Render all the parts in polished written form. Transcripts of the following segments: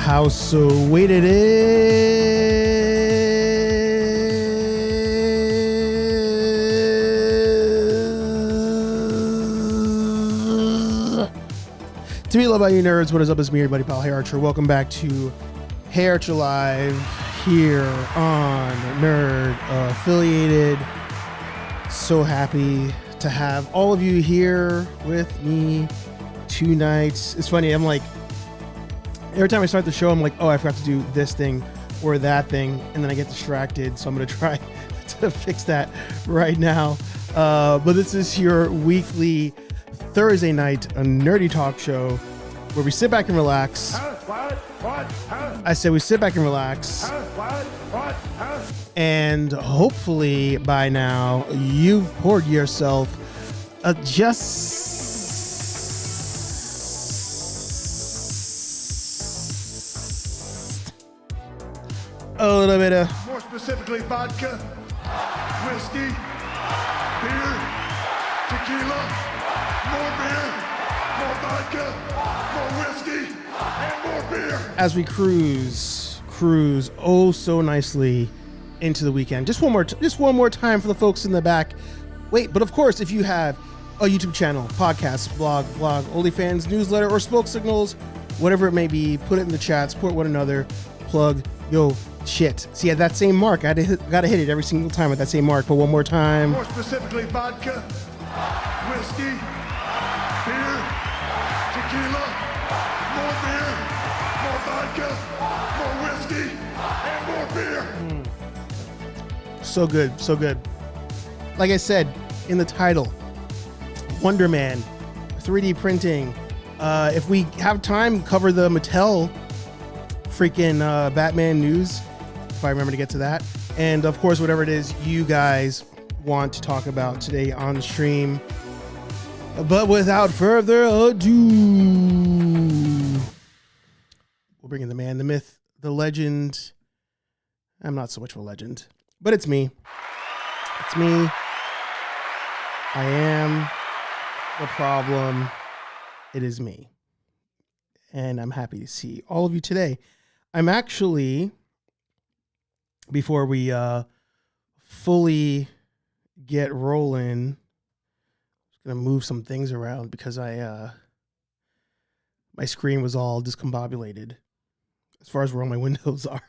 How so weight it is. To be loved by you nerds, what is up? It's me, your buddy pal, HeyArcher. Welcome back to HeyArcher Live here on Nerd Affiliated. So happy to have all of you here with me tonight. It's funny, I'm like, every time I start the show, I'm like, oh, I forgot to do this thing or that thing, and then I get distracted, so I'm going to try to fix that right now. But this is your weekly Thursday night nerdy talk show where we sit back and relax. I said we sit back and relax. And hopefully by now you've poured yourself a little bit of, more specifically, vodka, whiskey, beer, tequila, more beer, more vodka, more whiskey, and more beer. as we cruise oh so nicely into the weekend. Just one more time for the folks in the back. Wait, but of course, if you have a YouTube channel, podcast, blog, vlog, OnlyFans, newsletter, or smoke signals, whatever it may be, put it in the chat, support one another, plug yo shit. See, at that same mark, I gotta hit it every single time at that same mark, but one more time. More specifically, vodka, whiskey, beer, tequila, more beer, more vodka, more whiskey, and more beer. So good, so good. Like I said in the title, Wonder Man, 3D printing. If we have time, cover the Mattel freaking Batman news, if I remember to get to that. And of course, whatever it is you guys want to talk about today on the stream. But without further ado, we'll bring in the man, the myth, the legend. I'm not so much of a legend, but it's me. It's me. I am the problem. It is me. And I'm happy to see all of you today. I'm actually, before we fully get rolling, I'm just going to move some things around because my screen was all discombobulated as far as where all my windows are.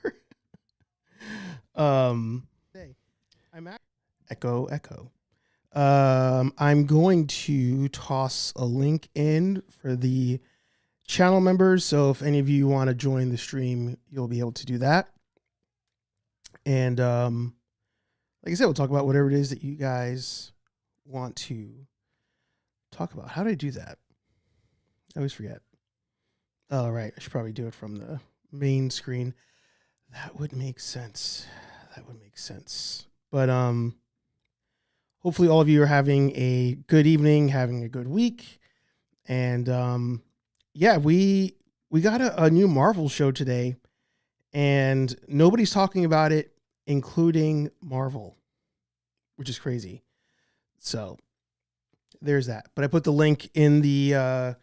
Echo. I'm going to toss a link in for the channel members, so if any of you want to join the stream, you'll be able to do that. And like I said, we'll talk about whatever it is that you guys want to talk about. How do I do that? I always forget. Oh, right. I should probably do it from the main screen. That would make sense. But hopefully all of you are having a good evening, having a good week. And yeah, we got a new Marvel show today, and nobody's talking about it, including Marvel, which is crazy. So there's that. But I put the link in the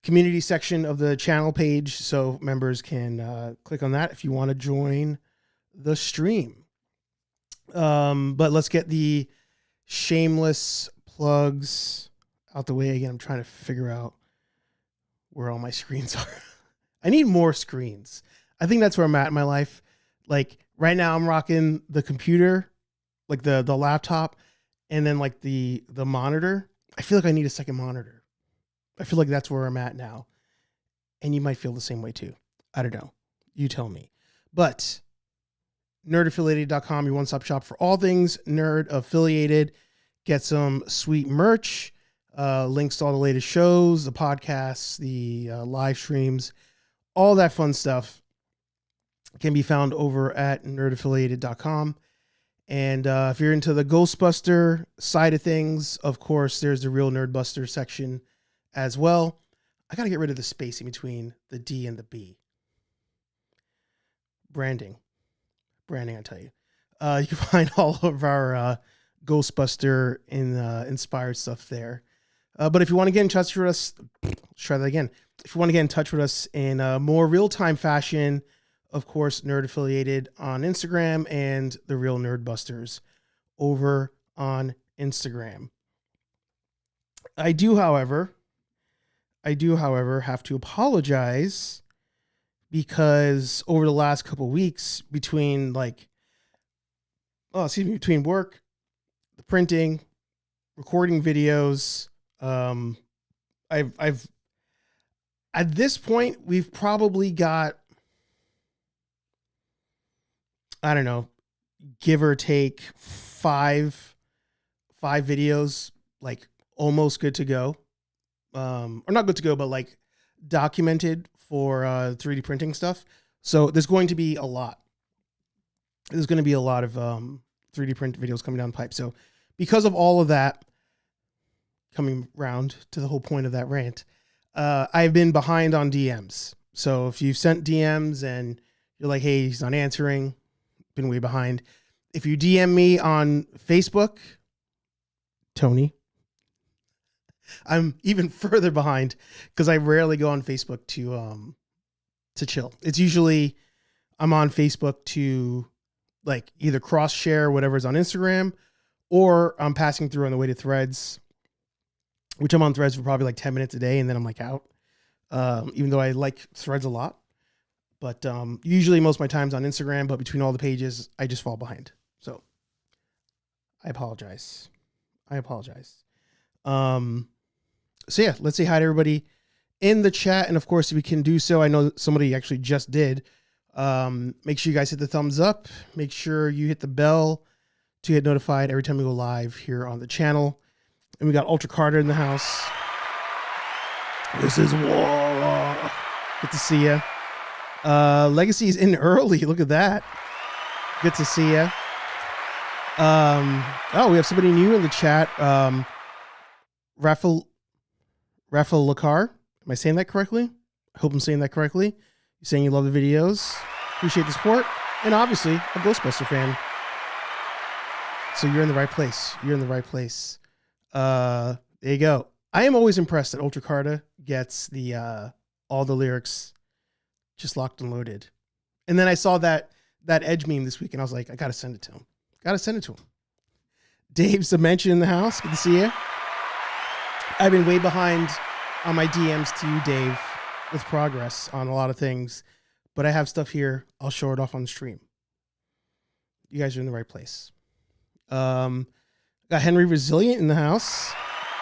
community section of the channel page, so members can click on that if you want to join the stream. But let's get the shameless plugs out the way again. I'm trying to figure out where all my screens are. I need more screens. I think that's where I'm at in my life. Like right now I'm rocking the computer, like the laptop, and then like the monitor. I feel like I need a second monitor. I feel like that's where I'm at now. And you might feel the same way too. I don't know. You tell me. But nerdaffiliated.com, your one-stop shop for all things nerd affiliated. Get some sweet merch. Links to all the latest shows, the podcasts, the live streams, all that fun stuff can be found over at nerdaffiliated.com. And if you're into the Ghostbuster side of things, of course, there's the Real Nerdbuster section as well. I got to get rid of the space in between the D and the B. Branding, I tell you. You can find all of our Ghostbuster inspired stuff there. But if you want to get in touch with us, let's try that again. if you want to get in touch with us in a more real-time fashion, of course, Nerd Affiliated on Instagram and The Real Nerd Busters over on Instagram. I do, however, have to apologize because over the last couple of weeks between between work, the printing, recording videos, I've at this point, we've probably got, I don't know, give or take five videos, like almost good to go. Or not good to go, but like documented for 3D printing stuff. So there's going to be a lot. There's going to be a lot of 3D print videos coming down the pipe. So because of all of that, coming round to the whole point of that rant, I've been behind on DMs. So if you've sent DMs and you're like, hey, he's not answering, been way behind. If you DM me on Facebook, Tony, I'm even further behind because I rarely go on Facebook to chill. It's usually I'm on Facebook to like either cross share whatever's on Instagram, or I'm passing through on the way to Threads, which I'm on Threads for probably like 10 minutes a day, and then I'm like out. Even though I like Threads a lot, but usually most of my time's on Instagram. But between all the pages, I just fall behind. So I apologize. So yeah, let's say hi to everybody in the chat. And of course, if we can do so, I know somebody actually just did. Make sure you guys hit the thumbs up. Make sure you hit the bell to get notified every time we go live here on the channel. And we got Ultra Carter in the house. This is war. Good to see ya. Legacy's in early. Look at that. Good to see ya. Oh, we have somebody new in the chat. Rafael Lacar. Am I saying that correctly? I hope I'm saying that correctly. You're saying you love the videos. Appreciate the support. And obviously, a Ghostbuster fan. So you're in the right place. There you go. I am always impressed that Ultra Carta gets the all the lyrics just locked and loaded. And then I saw that Edge meme this week, and I was like, I gotta send it to him. Dave's a mention in the house. Good to see you. I've been way behind on my DMs to you, Dave, with progress on a lot of things, but I have stuff here. I'll show it off on the stream. You guys are in the right place. Got Henry Resilient in the house.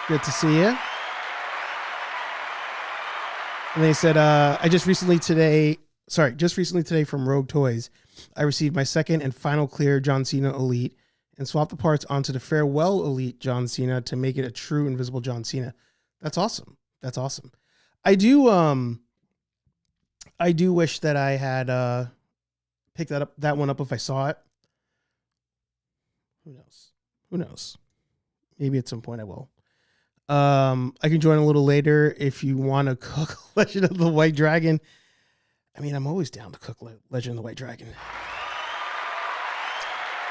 Good to see you. And they said, just recently today from Rogue Toys, I received my second and final clear John Cena Elite and swapped the parts onto the Farewell Elite John Cena to make it a true Invisible John Cena. That's awesome. I do wish that I had picked that one up if I saw it. Who knows? Maybe at some point I will. I can join a little later if you want to cook Legend of the White Dragon. I mean, I'm always down to cook Legend of the White Dragon.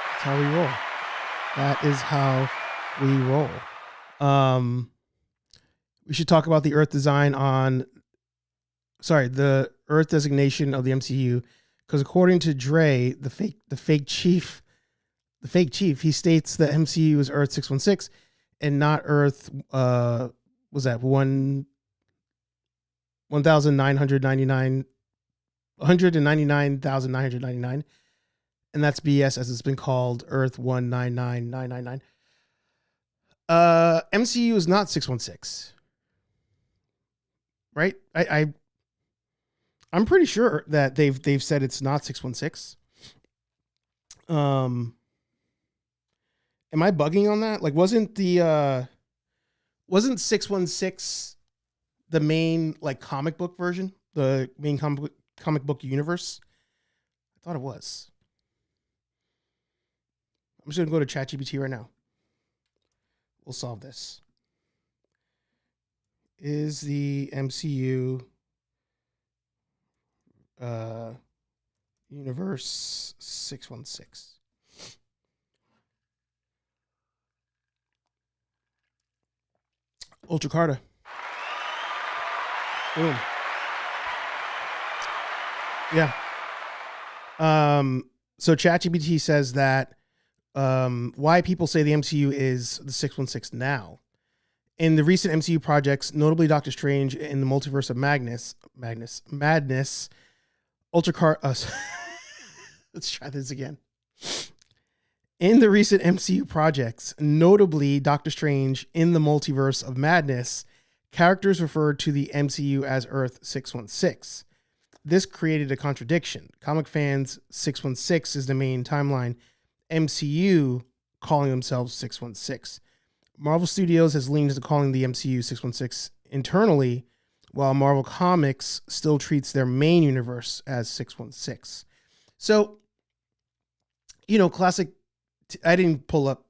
That's how we roll. That is how we roll. We should talk about the Earth design the Earth designation of the MCU, because according to Dre, the fake chief, he states that MCU is Earth 616 and not Earth. Was that 199,999, and that's BS, as it's been called Earth 199999. MCU is not 616. Right? I'm pretty sure that they've said it's not 616. Am I bugging on that? Like, wasn't 616 the main like comic book version? The main comic book universe? I thought it was. I'm just gonna go to ChatGPT right now. We'll solve this. Is the MCU universe 616? Ultra Carta. Boom. Yeah. So ChatGPT says that why people say the MCU is the 616 now. In the recent MCU projects, notably Doctor Strange in the Multiverse of Madness, let's try this again. In the recent MCU projects, notably Doctor Strange in the Multiverse of Madness, characters referred to the MCU as Earth 616. This created a contradiction. Comic fans, 616 is the main timeline. MCU calling themselves 616. Marvel Studios has leaned into calling the MCU 616 internally, while Marvel Comics still treats their main universe as 616. So, classic. I didn't pull up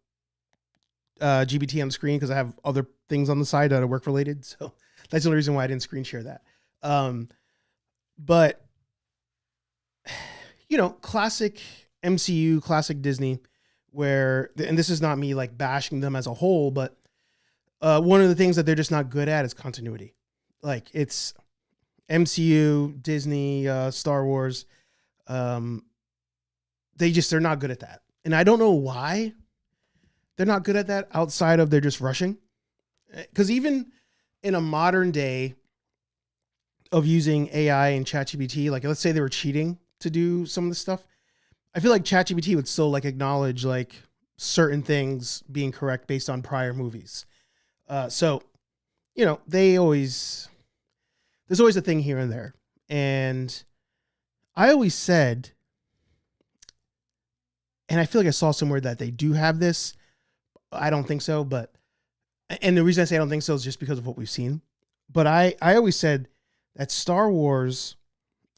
GBT on the screen because I have other things on the side that are work related. So that's the only reason why I didn't screen share that. But classic MCU, classic Disney, where, and this is not me like bashing them as a whole, but one of the things that they're just not good at is continuity. Like it's MCU, Disney, Star Wars. They're not good at that. And I don't know why they're not good at that outside of they're just rushing. Because even in a modern day of using AI and ChatGPT, like let's say they were cheating to do some of this stuff, I feel like ChatGPT would still like acknowledge like certain things being correct based on prior movies. So, there's always a thing here and there. And I always said, and I feel like I saw somewhere that they do have this. I don't think so, and the reason I say I don't think so is just because of what we've seen. But I always said that Star Wars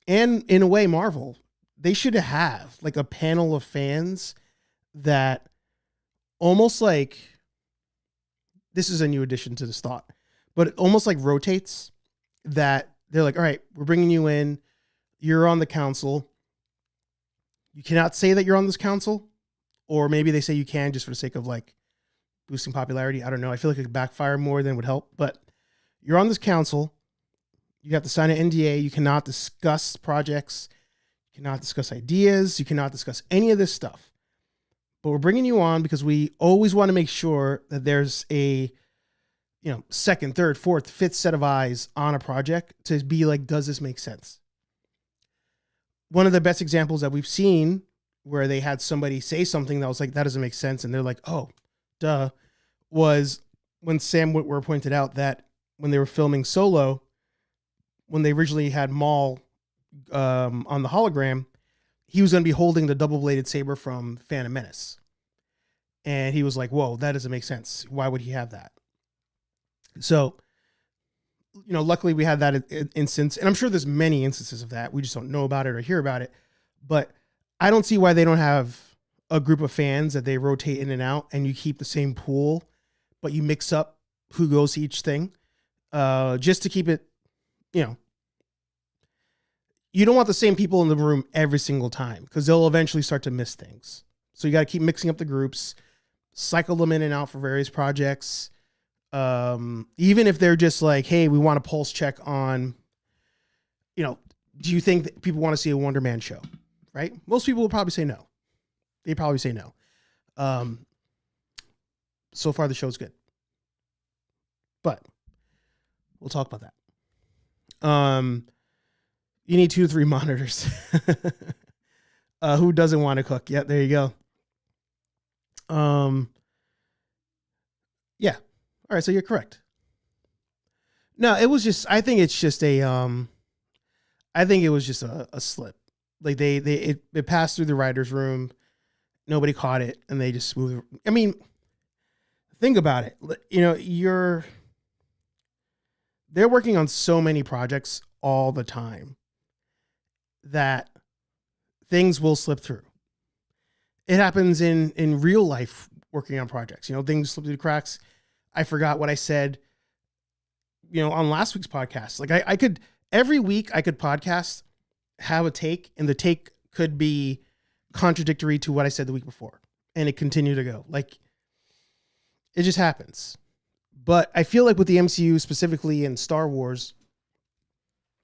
and in a way Marvel, they should have like a panel of fans that almost like, this is a new addition to this thought, but it almost like rotates, that they're like, all right, we're bringing you in. You're on the council. You cannot say that you're on this council, or maybe they say you can just for the sake of like boosting popularity. I don't know. I feel like it could backfire more than would help, but you're on this council. You have to sign an NDA. You cannot discuss projects. You cannot discuss ideas. You cannot discuss any of this stuff. But we're bringing you on because we always want to make sure that there's a, second, third, fourth, fifth set of eyes on a project to be like, does this make sense? One of the best examples that we've seen where they had somebody say something that was like, that doesn't make sense. And they're like, oh, duh, was when Sam Witwer pointed out that when they were filming Solo, when they originally had Maul on the hologram, he was going to be holding the double-bladed saber from Phantom Menace. And he was like, whoa, that doesn't make sense. Why would he have that? So, luckily we had that instance, and I'm sure there's many instances of that. We just don't know about it or hear about it. But I don't see why they don't have a group of fans that they rotate in and out, and you keep the same pool, but you mix up who goes to each thing, just to keep it, you don't want the same people in the room every single time because they'll eventually start to miss things. So you got to keep mixing up the groups, cycle them in and out for various projects. Even if they're just like, hey, we want a pulse check on, do you think that people want to see a Wonder Man show? Right? Most people will probably say no. They probably say no. So far the show's good, but we'll talk about that. You need 2 to 3 monitors. Who doesn't want to cook? Yeah, there you go. Yeah. All right, so you're correct. No, it was just, I think it's just I think it was just a slip. Like it passed through the writer's room. Nobody caught it and they just smoothed it. I mean, think about it. They're working on so many projects all the time that things will slip through. It happens in real life working on projects. Things slip through the cracks. I forgot what I said, on last week's podcast. Like I could, every week I could podcast, have a take, and the take could be contradictory to what I said the week before. And it continued to go. Like, it just happens. But I feel like with the MCU, specifically in Star Wars,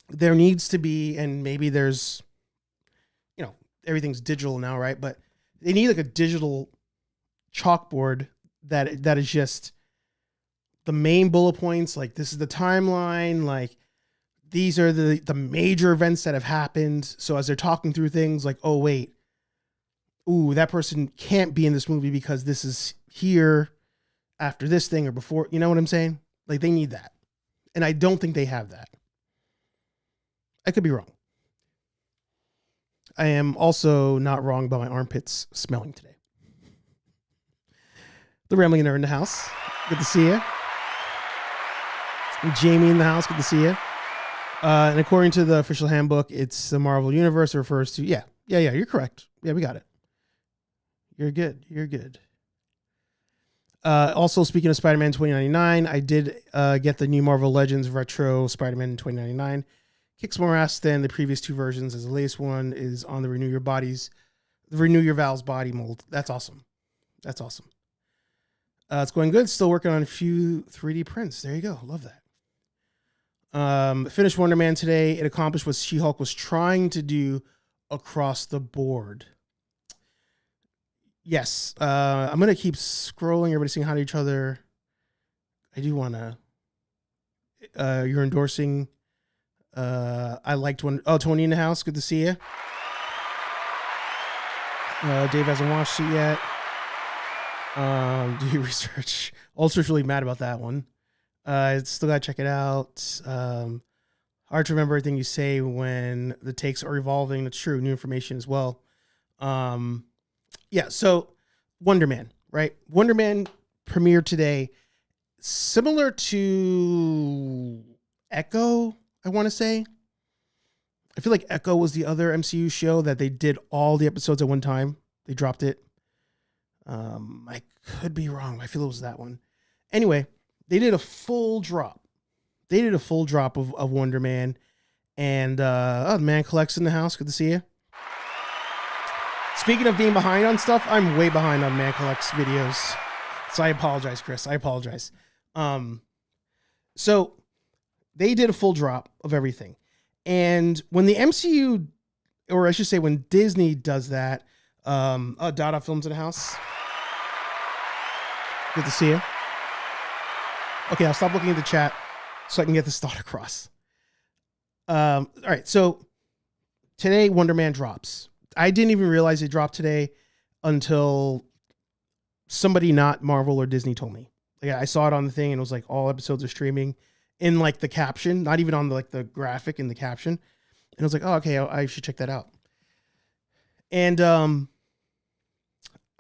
there needs to be, and maybe there's everything's digital now, right? But they need like a digital chalkboard that is just the main bullet points. Like, this is the timeline. Like, these are the major events that have happened. So as they're talking through things, like, oh wait, ooh, that person can't be in this movie because this is here after this thing or before. You know what I'm saying? Like, they need that. And I don't think they have that. I could be wrong. I am also not wrong about my armpits smelling today. The Rambling Nerd in the house. Good to see you. Jamie in the house. Good to see you. And according to the official handbook, it's the Marvel Universe. It refers to, yeah, you're correct. Yeah, we got it. You're good. Also, speaking of Spider-Man 2099, I did get the new Marvel Legends Retro Spider-Man 2099. Kicks more ass than the previous two versions, as the latest one is on the Renew Your Val's body mold. That's awesome. It's going good. Still working on a few 3D prints. There you go. Love that. Finished Wonder Man today. It accomplished what She-Hulk was trying to do across the board. Yes. I'm going to keep scrolling. Everybody saying hi to each other. I do want to... you're endorsing... I liked when... Oh, Tony in the house. Good to see you. Dave hasn't watched it yet. Do your research. Ultra's really mad about that one. Still gotta check it out. Hard to remember everything you say when the takes are evolving. That's true. New information as well. Yeah. So Wonder Man, right? Wonder Man premiered today, similar to Echo. I want to say. I feel like Echo was the other MCU show that they did all the episodes at one time. They dropped it. I could be wrong. I feel it was that one. Anyway, they did a full drop. Of Wonder Man. And the Man Collects in the house. Good to see you. Speaking of being behind on stuff, I'm way behind on Man Collects videos. So I apologize, Chris. I apologize. So they did a full drop of everything. And when the MCU, or I should say when Disney does that, Dada Films in the house. Good to see you. Okay, I'll stop looking at the chat so I can get this thought across. All right, so today Wonder Man drops. I didn't even realize it dropped today until somebody not Marvel or Disney told me. Like, I saw it on the thing and it was like all episodes are streaming in like the caption, not even on the, like the graphic in the caption. And I was like, oh, okay, I should check that out. And I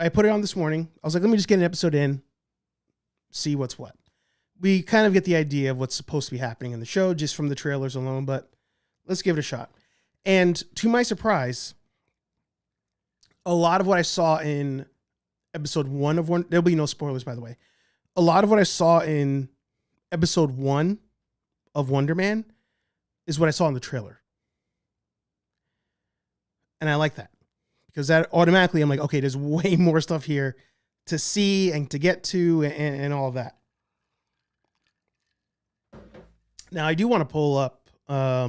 put it on this morning. I was like, let me just get an episode in, see what's what. We kind of get the idea of what's supposed to be happening in the show just from the trailers alone, but let's give it a shot. And to my surprise, a lot of what I saw in episode 1 of one, there'll be no spoilers, by the way. A lot of what I saw in episode 1 of Wonder Man is what I saw in the trailer. And I like that because that automatically I'm like, okay, there's way more stuff here to see and to get to and all of that. Now I do want to pull up, I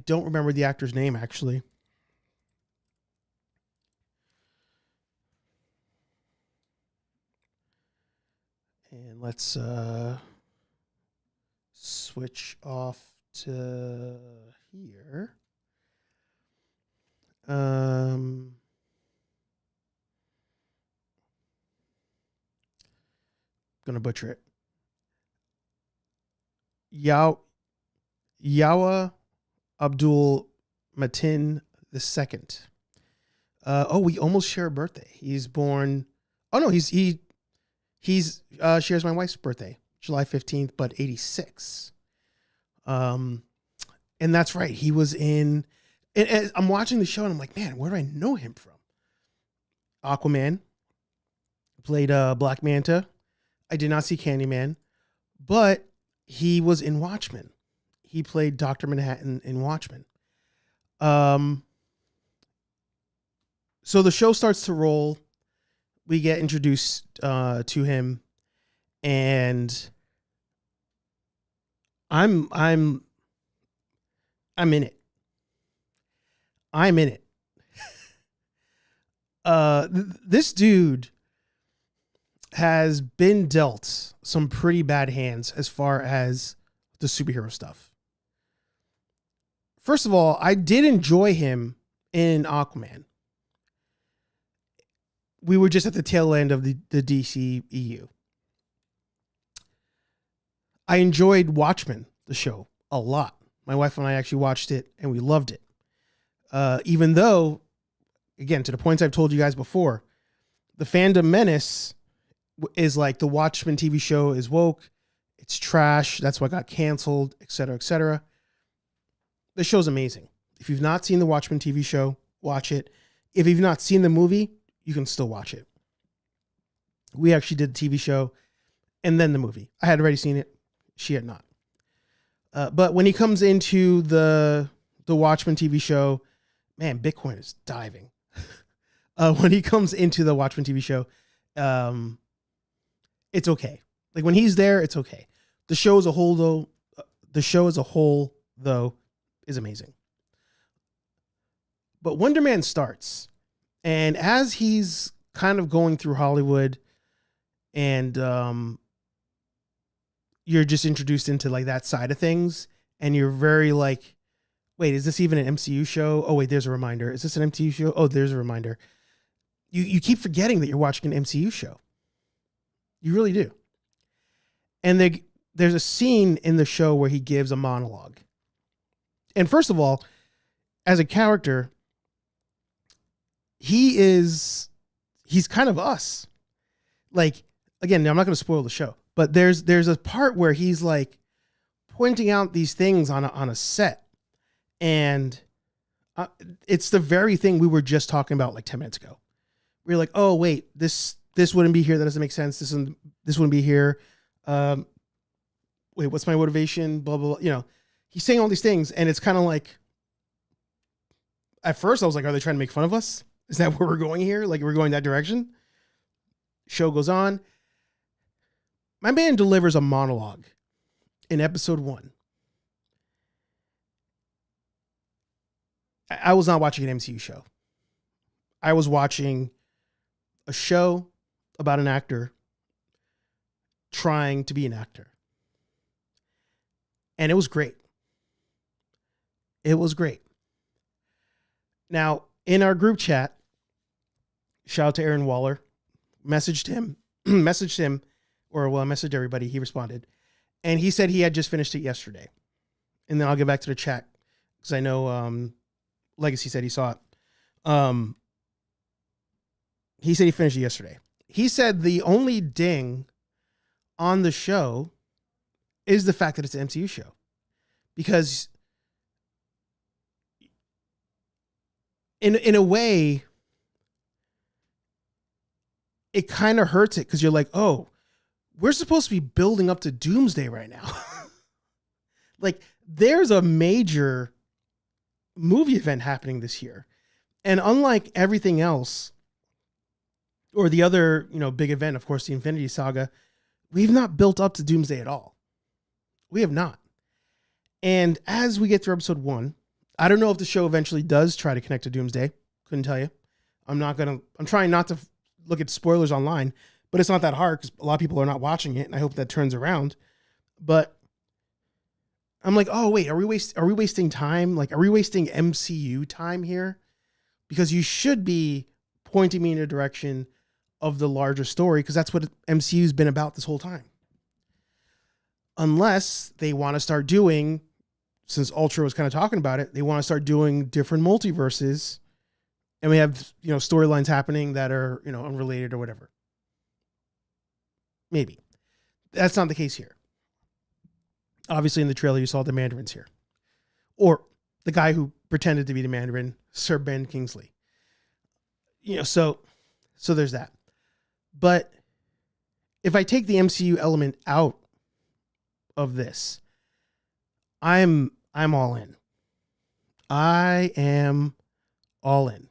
don't remember the actor's name actually. And let's switch off to here. Gonna butcher it. Yawa Abdul Matin II. We almost share a birthday. He's born. Oh no, he shares my wife's birthday, July 15th, but 86. And that's right. He was in. And I'm watching the show and I'm like, man, where do I know him from? Aquaman. Played Black Manta. I did not see Candyman, but he was in Watchmen. He played Dr. Manhattan in Watchmen. So the show starts to roll. We get introduced to him, and I'm in it. I'm in it. This dude has been dealt some pretty bad hands as far as the superhero stuff. First of all, I did enjoy him in Aquaman. We were just at the tail end of the DC EU. I enjoyed Watchmen, the show, a lot. My wife and I actually watched it and we loved it. Even though, again, to the points I've told you guys before, the fandom menace is like the Watchmen TV show is woke. It's trash. That's why it got canceled, et cetera, et cetera. The show's amazing. If you've not seen the Watchmen TV show, watch it. If you've not seen the movie, you can still watch it. We actually did the TV show and then the movie. I had already seen it. She had not. But when he comes into the Watchmen TV show, man, Bitcoin is diving. When he comes into the Watchmen TV show, it's okay. Like when he's there, it's okay. The show as a whole, though, is amazing. But Wonder Man starts, and as he's kind of going through Hollywood, and you're just introduced into like that side of things, and you're very like, wait, is this even an MCU show? Oh wait, there's a reminder. Is this an MCU show? Oh, there's a reminder. You keep forgetting that you're watching an MCU show. You really do. And there's a scene in the show where he gives a monologue. And first of all, as a character, he's kind of us. Like, again, I'm not going to spoil the show, but there's a part where he's like pointing out these things on a set. And it's the very thing we were just talking about like 10 minutes ago. We're like, oh, wait, this wouldn't be here. That doesn't make sense. This wouldn't be here. Wait, what's my motivation? Blah, blah, blah. You know, he's saying all these things, and it's kind of like, at first I was like, are they trying to make fun of us? Is that where we're going here? Like, we're going that direction? Show goes on. My man delivers a monologue in episode 1. I was not watching an MCU show. I was watching a show about an actor trying to be an actor. And it was great. It was great. Now, in our group chat, shout out to Aaron Waller, messaged him, I messaged everybody. He responded. And he said he had just finished it yesterday. And then I'll get back to the chat because I know Legacy said he saw it. He said he finished it yesterday. He said the only ding on the show is the fact that it's an MCU show. Because in a way, it kind of hurts it because you're like, oh, we're supposed to be building up to Doomsday right now. Like, there's a major movie event happening this year. And unlike everything else, or the other, big event, of course, the Infinity Saga, we've not built up to Doomsday at all. We have not. And as we get through episode 1, I don't know if the show eventually does try to connect to Doomsday. Couldn't tell you. I'm trying not to look at spoilers online, but it's not that hard because a lot of people are not watching it, and I hope that turns around. But I'm like, oh wait, are we wasting time? Like, are we wasting MCU time here? Because you should be pointing me in a direction of the larger story, because that's what MCU's been about this whole time. Unless they want to start doing, since Ultra was kind of talking about it, they want to start doing different multiverses, and we have, storylines happening that are, unrelated or whatever. Maybe. That's not the case here. Obviously in the trailer you saw the Mandarin's here. Or the guy who pretended to be the Mandarin, Sir Ben Kingsley. So there's that. But if I take the MCU element out of this, I'm all in. I am all in.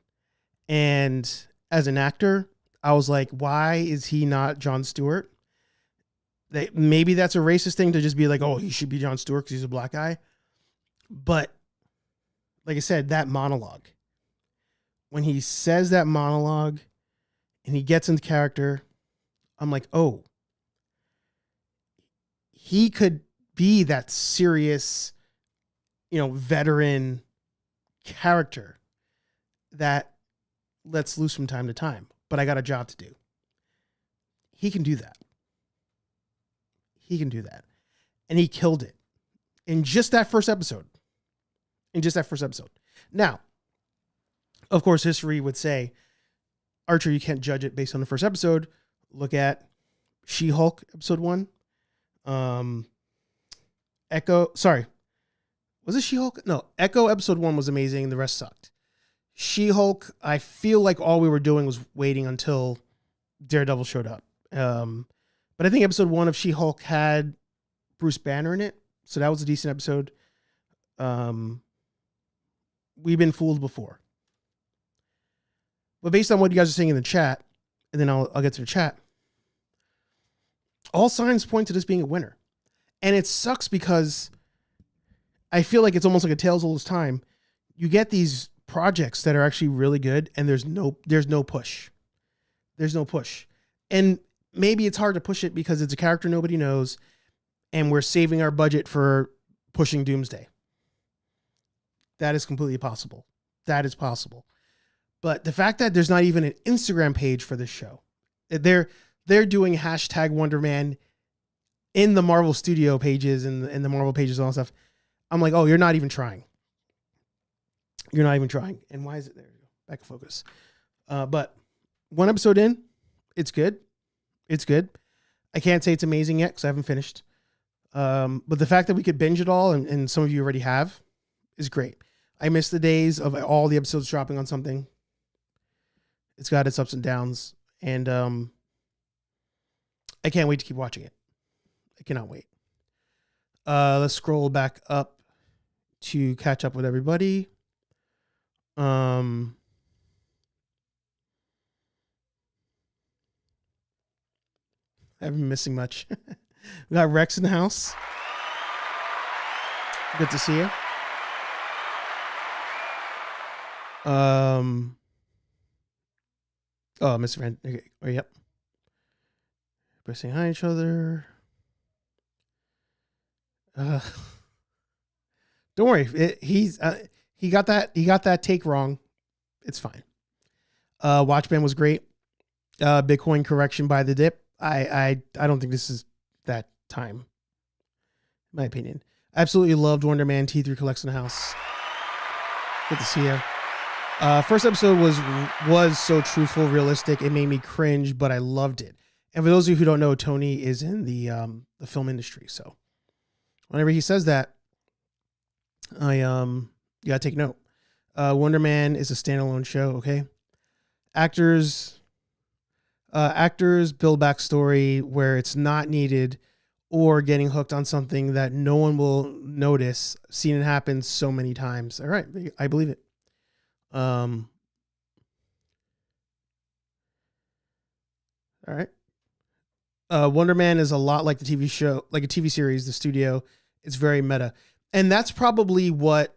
And as an actor, I was like, why is he not Jon Stewart? Maybe that's a racist thing to just be like, oh, he should be Jon Stewart because he's a black guy. But like I said, that monologue, when he says that monologue and he gets into character, I'm like, oh, he could be that serious, veteran character that lets loose from time to time, but I got a job to do. He can do that. He can do that. And he killed it in just that first episode. Now, of course, history would say, Archer, you can't judge it based on the first episode. Look at She-Hulk episode 1. Echo, sorry. Was it She-Hulk? No, Echo episode 1 was amazing. The rest sucked. She-Hulk, I feel like all we were doing was waiting until Daredevil showed up. But I think episode 1 of She-Hulk had Bruce Banner in it. So that was a decent episode. We've been fooled before. But based on what you guys are saying in the chat, and then I'll get to the chat, all signs point to this being a winner. And it sucks because I feel like it's almost like a tale's old as time. You get these projects that are actually really good, and there's no push. There's no push. And maybe it's hard to push it because it's a character nobody knows, and we're saving our budget for pushing Doomsday. That is completely possible. That is possible. But the fact that there's not even an Instagram page for this show, they're doing hashtag Wonder Man in the Marvel Studio pages and the Marvel pages and all that stuff. I'm like, oh, you're not even trying. You're not even trying. And why is it there? Back to focus. But one episode in, it's good. It's good. I can't say it's amazing yet because I haven't finished. But the fact that we could binge it all, and some of you already have, is great. I miss the days of all the episodes dropping on something. It's got its ups and downs. And I can't wait to keep watching it. I cannot wait. Let's scroll back up to catch up with everybody. I've been missing much. We got Rex in the house. Good to see you. Oh, Mr. Friend. Okay. Oh, yep. Everybody saying hi to each other. Don't worry. He got that take wrong. It's fine. Watchman was great. Bitcoin correction by the dip. I don't think this is that time. In my opinion. Absolutely loved Wonder Man. T3 collects in the house. Good to see you. First episode was so truthful, realistic. It made me cringe, but I loved it. And for those of you who don't know, Tony is in the film industry. So whenever he says that, you gotta take note. Wonder Man is a standalone show. Okay. Actors build backstory where it's not needed, or getting hooked on something that no one will notice. Seen it happen so many times. All right. I believe it. All right. Wonder Man is a lot like the TV show, like a TV series, The Studio. It's very meta. And that's probably what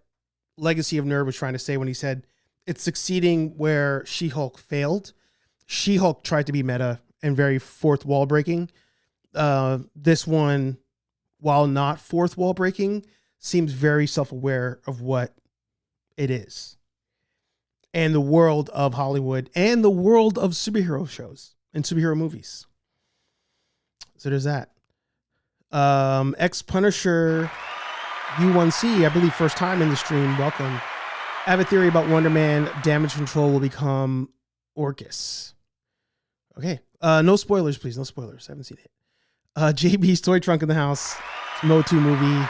Legacy of Nerd was trying to say when he said it's succeeding where She-Hulk failed. She-Hulk tried to be meta and very fourth wall breaking. This one, while not fourth wall breaking, seems very self-aware of what it is. And the world of Hollywood and the world of superhero shows and superhero movies. So there's that. Ex-Punisher U1C, I believe first time in the stream. Welcome. I have a theory about Wonder Man. Damage control will become Orcus. Okay. No spoilers, please. No spoilers. I haven't seen it. JB's Toy Trunk in the house. Motu movie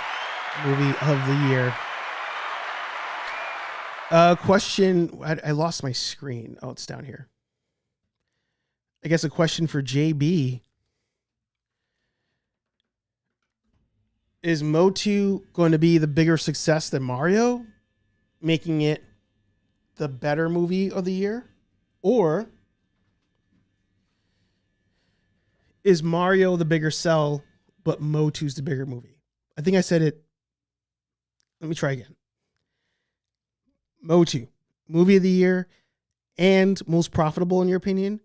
of the year. Question. I lost my screen. Oh, it's down here. I guess a question for JB. Is Motu going to be the bigger success than Mario, making it the better movie of the year? Or is Mario the bigger sell, but Motu's the bigger movie? I think I said it. Let me try again. Motu, movie of the year, and most profitable in your opinion,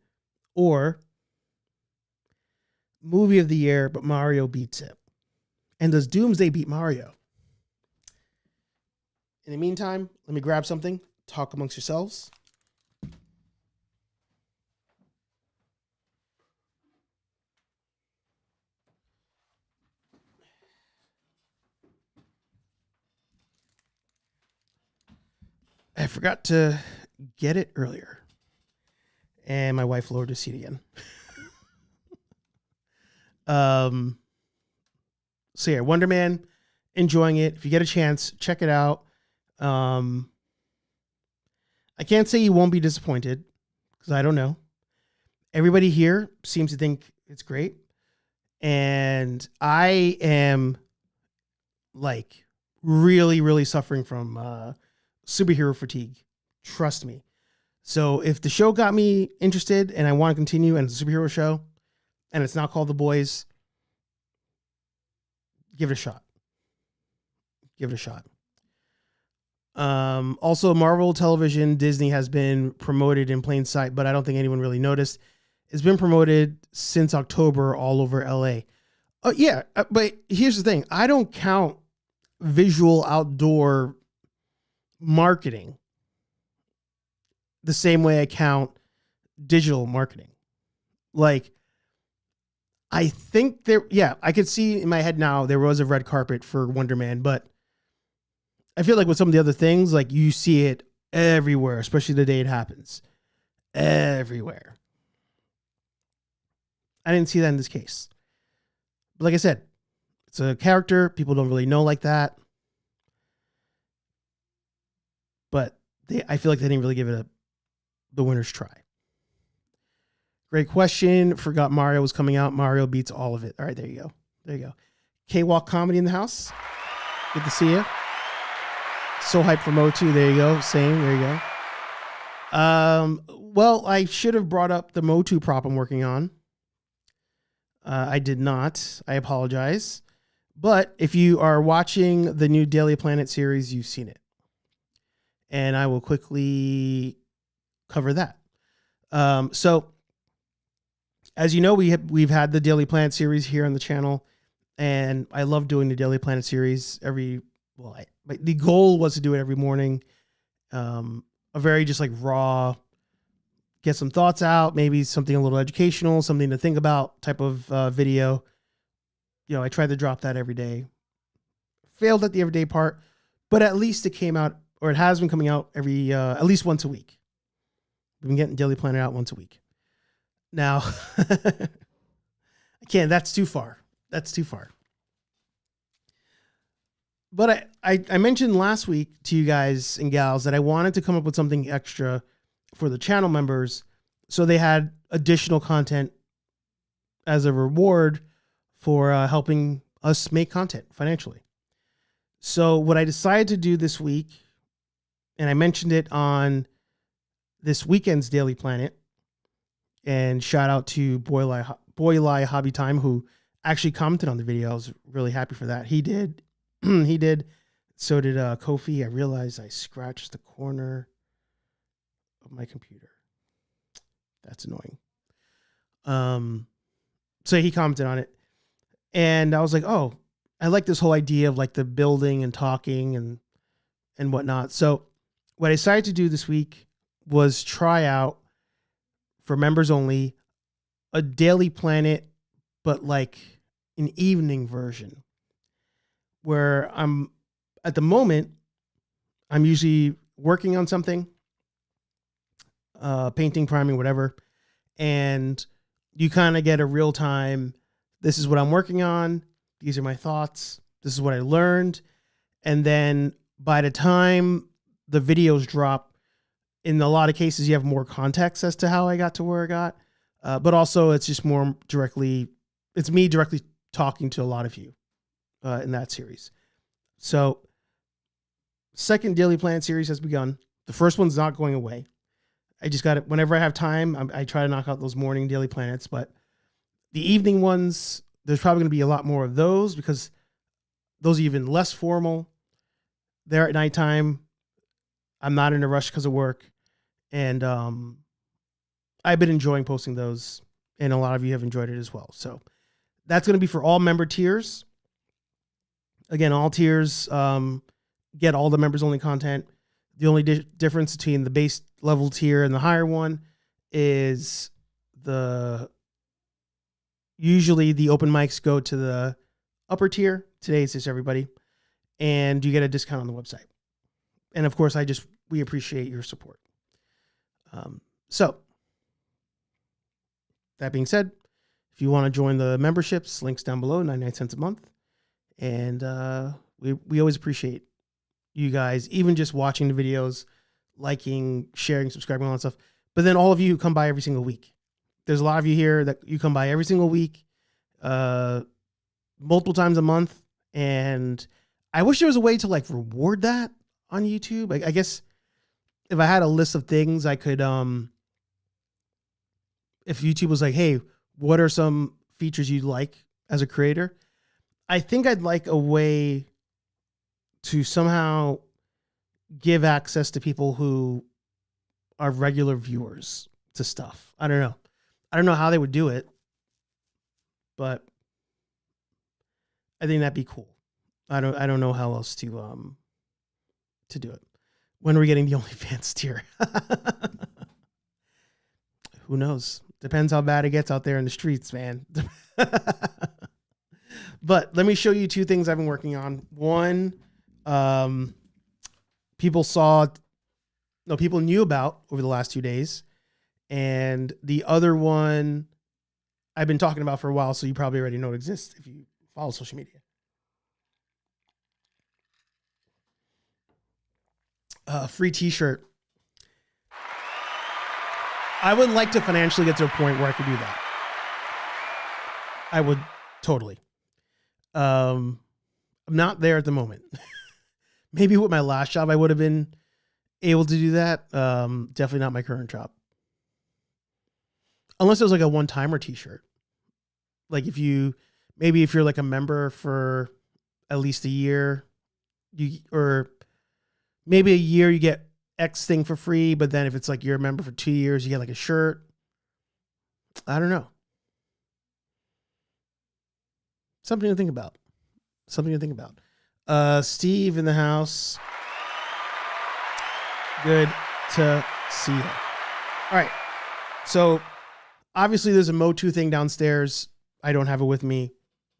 or movie of the year, but Mario beats it? And does Doomsday beat Mario? In the meantime, let me grab something, talk amongst yourselves. I forgot to get it earlier. And my wife lowered the seat again. So yeah, Wonder Man, enjoying it. If you get a chance, check it out. I can't say you won't be disappointed because I don't know. Everybody here seems to think it's great. And I am like really, really suffering from superhero fatigue. Trust me. So if the show got me interested and I want to continue and it's a superhero show and it's not called The Boys, give it a shot. Give it a shot. Also, Marvel Television, Disney has been promoted in plain sight, but I don't think anyone really noticed. It's been promoted since October all over LA. Yeah, but here's the thing. I don't count visual outdoor marketing the same way I count digital marketing. Like, I think I could see in my head now there was a red carpet for Wonder Man, but I feel like with some of the other things, like you see it everywhere, especially the day it happens. Everywhere. I didn't see that in this case. But like I said, it's a character people don't really know like that. But I feel like they didn't really give it the winner's try. Great question. Forgot Mario was coming out. Mario beats all of it. All right, there you go. There you go. K-Walk Comedy in the house. Good to see you. So hyped for Motu. There you go. Same. There you go. Well, I should have brought up the Motu prop I'm working on. I did not. I apologize. But if you are watching the new Daily Planet series, you've seen it. And I will quickly cover that. So, as you know, we've had the Daily Planet series here on the channel, and I love doing the Daily Planet series the goal was to do it every morning. A very just like raw, get some thoughts out, maybe something a little educational, something to think about type of video. You know, I tried to drop that every day. Failed at the everyday part, but at least it came out, or it has been coming out every at least once a week. We've been getting Daily Planet out once a week. Now, that's too far. That's too far. But I mentioned last week to you guys and gals that I wanted to come up with something extra for the channel members so they had additional content as a reward for helping us make content financially. So what I decided to do this week, and I mentioned it on this weekend's Daily Planet, and shout out to Boylai Hobby Time, who actually commented on the video. I was really happy for that. He did. He did. So did Kofi. I realized I scratched the corner of my computer. That's annoying. So he commented on it. And I was like, oh, I like this whole idea of like the building and talking and whatnot. So what I decided to do this week was try out, for members only, a Daily Planet, but like an evening version, where at the moment, I'm usually working on something, painting, priming, whatever. And you kind of get a real time, this is what I'm working on. These are my thoughts. This is what I learned. And then by the time the videos drop, in a lot of cases, you have more context as to how I got to where I got. But also it's just more directly, it's me directly talking to a lot of you in that series. So second Daily Planet series has begun. The first one's not going away. I just got it. Whenever I have time, I try to knock out those morning Daily Planets, but the evening ones, there's probably going to be a lot more of those because those are even less formal. They're at nighttime. I'm not in a rush because of work. And I've been enjoying posting those, and a lot of you have enjoyed it as well. So that's going to be for all member tiers. Again, all tiers get all the members only content. The only difference between the base level tier and the higher one is usually the open mics go to the upper tier. Today it's just everybody, and you get a discount on the website. And of course, we appreciate your support. So that being said, if you want to join the memberships, links down below, 99 cents a month. And we always appreciate you guys, even just watching the videos, liking, sharing, subscribing, all that stuff. But then all of you who come by every single week. There's a lot of you here that you come by every single week, multiple times a month. And I wish there was a way to like reward that on YouTube. I guess if I had a list of things I could, if YouTube was like, hey, what are some features you'd like as a creator? I think I'd like a way to somehow give access to people who are regular viewers to stuff. I don't know. I don't know how they would do it, but I think that'd be cool. I don't know how else to do it. When are we getting the OnlyFans tier? Who knows? Depends how bad it gets out there in the streets, man. But let me show you two things I've been working on. One, people knew about over the last 2 days. And the other one I've been talking about for a while, so you probably already know it exists if you follow social media. Free t-shirt. I would like to financially get to a point where I could do that. I would totally. I'm not there at the moment. Maybe with my last job, I would have been able to do that. Definitely not my current job. Unless it was like a one-timer t-shirt. Like if you're like a member for at least a year, or maybe a year you get X thing for free, but then if it's like you're a member for 2 years, you get like a shirt. I don't know. Something to think about. Steve in the house. Good to see you. All right. So obviously there's a Motu thing downstairs. I don't have it with me,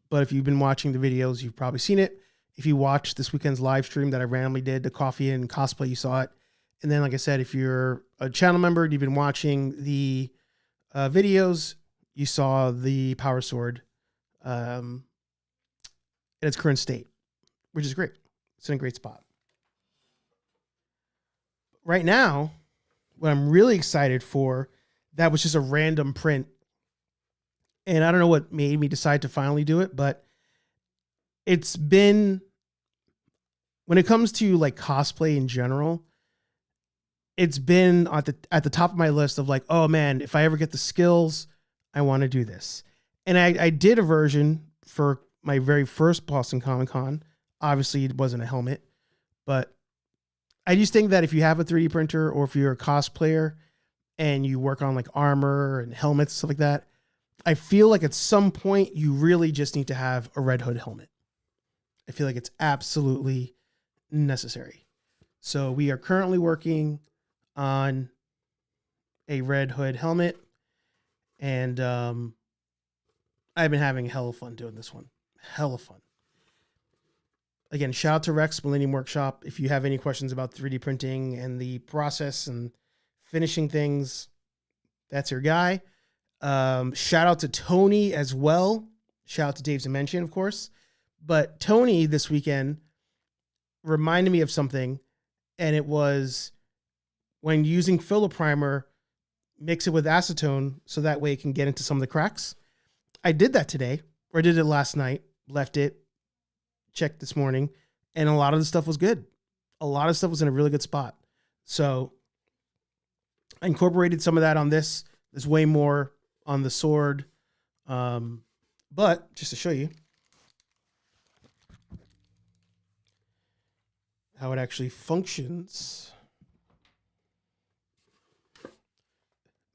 but if you've been watching the videos, you've probably seen it. If you watched this weekend's live stream that I randomly did, the coffee and cosplay, you saw it. And then, like I said, if you're a channel member and you've been watching the videos, you saw the power sword in its current state, which is great. It's in a great spot. Right now, what I'm really excited for, that was just a random print. And I don't know what made me decide to finally do it, but it's been, when it comes to like cosplay in general, it's been at the top of my list of like, oh man, if I ever get the skills, I want to do this. And I did a version for my very first Boston Comic Con. Obviously it wasn't a helmet, but I just think that if you have a 3D printer or if you're a cosplayer and you work on like armor and helmets, stuff like that, I feel like at some point you really just need to have a Red Hood helmet. I feel like it's absolutely necessary. So we are currently working on a Red Hood helmet, and I've been having hella fun doing this one. Hella fun. Again, shout out to Rex Millennium Workshop. If you have any questions about 3D printing and the process and finishing things, that's your guy. Shout out to Tony as well. Shout out to Dave's Dimension, of course. But Tony this weekend reminded me of something, and it was when using filler primer, mix it with acetone so that way it can get into some of the cracks. I did that today, or I did it last night, left it, checked this morning, and a lot of the stuff was good. A lot of stuff was in a really good spot. So I incorporated some of that on this. There's way more on the sword. But just to show you how it actually functions.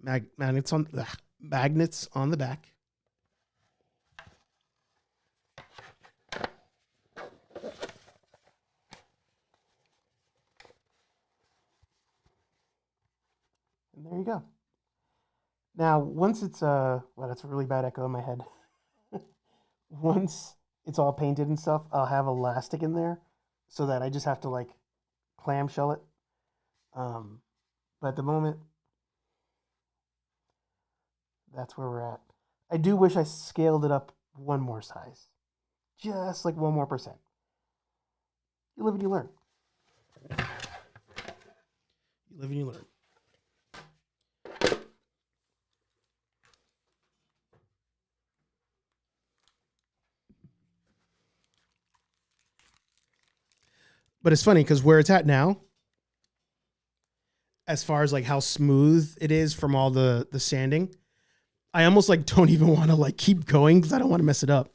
magnets on the back. And there you go. Now, once it's well, that's a really bad echo in my head. Once it's all painted and stuff, I'll have elastic in there so that I just have to like clamshell it. But at the moment, that's where we're at. I do wish I scaled it up one more size. Just like 1 more %. You live and you learn. You live and you learn. But it's funny because where it's at now, as far as like how smooth it is from all the sanding, I almost like don't even want to like keep going because I don't want to mess it up.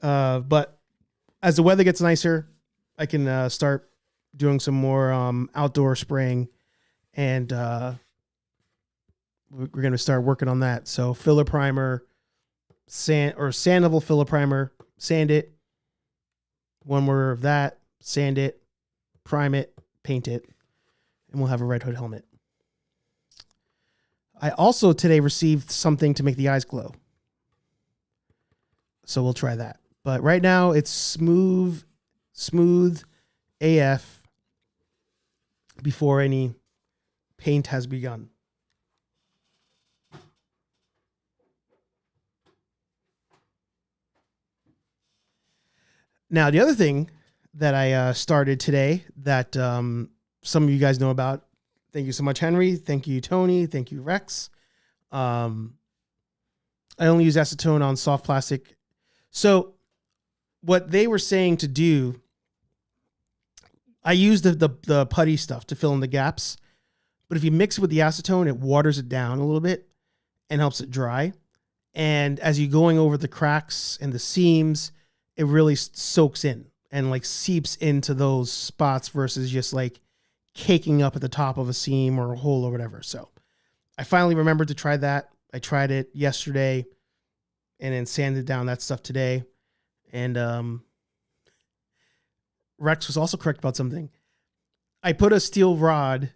But as the weather gets nicer, I can start doing some more outdoor spraying, and we're going to start working on that. So filler primer, sand level filler primer, sand it. 1 more of that, sand it, prime it, paint it, and we'll have a Red Hood helmet. I also today received something to make the eyes glow. So we'll try that. But right now it's smooth AF before any paint has begun. Now, the other thing that I started today that some of you guys know about, thank you so much, Henry. Thank you, Tony. Thank you, Rex. I only use acetone on soft plastic. So what they were saying to do, I use the putty stuff to fill in the gaps. But if you mix it with the acetone, it waters it down a little bit and helps it dry. And as you're going over the cracks and the seams, it really soaks in and like seeps into those spots versus just like caking up at the top of a seam or a hole or whatever. So I finally remembered to try that. I tried it yesterday and then sanded down that stuff today. And Rex was also correct about something. I put a steel rod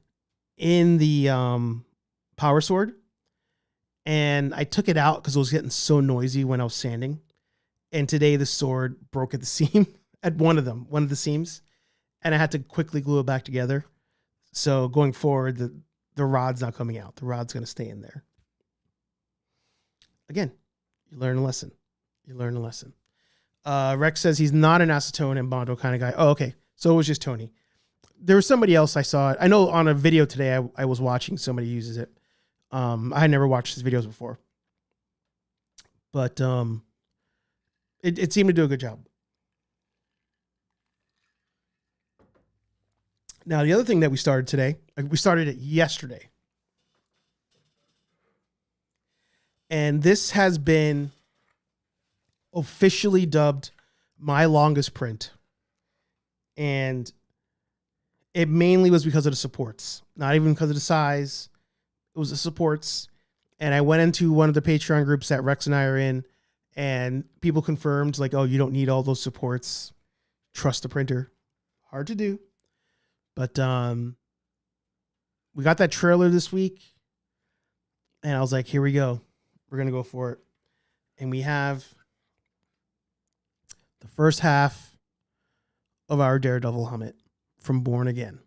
in the power sword and I took it out because it was getting so noisy when I was sanding. And today the sword broke at the seam at one of the seams, and I had to quickly glue it back together. So going forward, the rod's not coming out. The rod's going to stay in there. Again, you learn a lesson. Rex says he's not an acetone and Bondo kind of guy. Oh, okay. So it was just Tony. There was somebody else I saw it. I know on a video today I was watching somebody uses it. I had never watched his videos before. But it seemed to do a good job. Now, the other thing that we started today, we started it yesterday. And this has been officially dubbed my longest print. And it mainly was because of the supports, not even because of the size. It was the supports. And I went into one of the Patreon groups that Rex and I are in, and people confirmed like, oh, you don't need all those supports. Trust the printer. Hard to do. But we got that trailer this week, and I was like, here we go. We're going to go for it. And we have the first half of our Daredevil helmet from Born Again.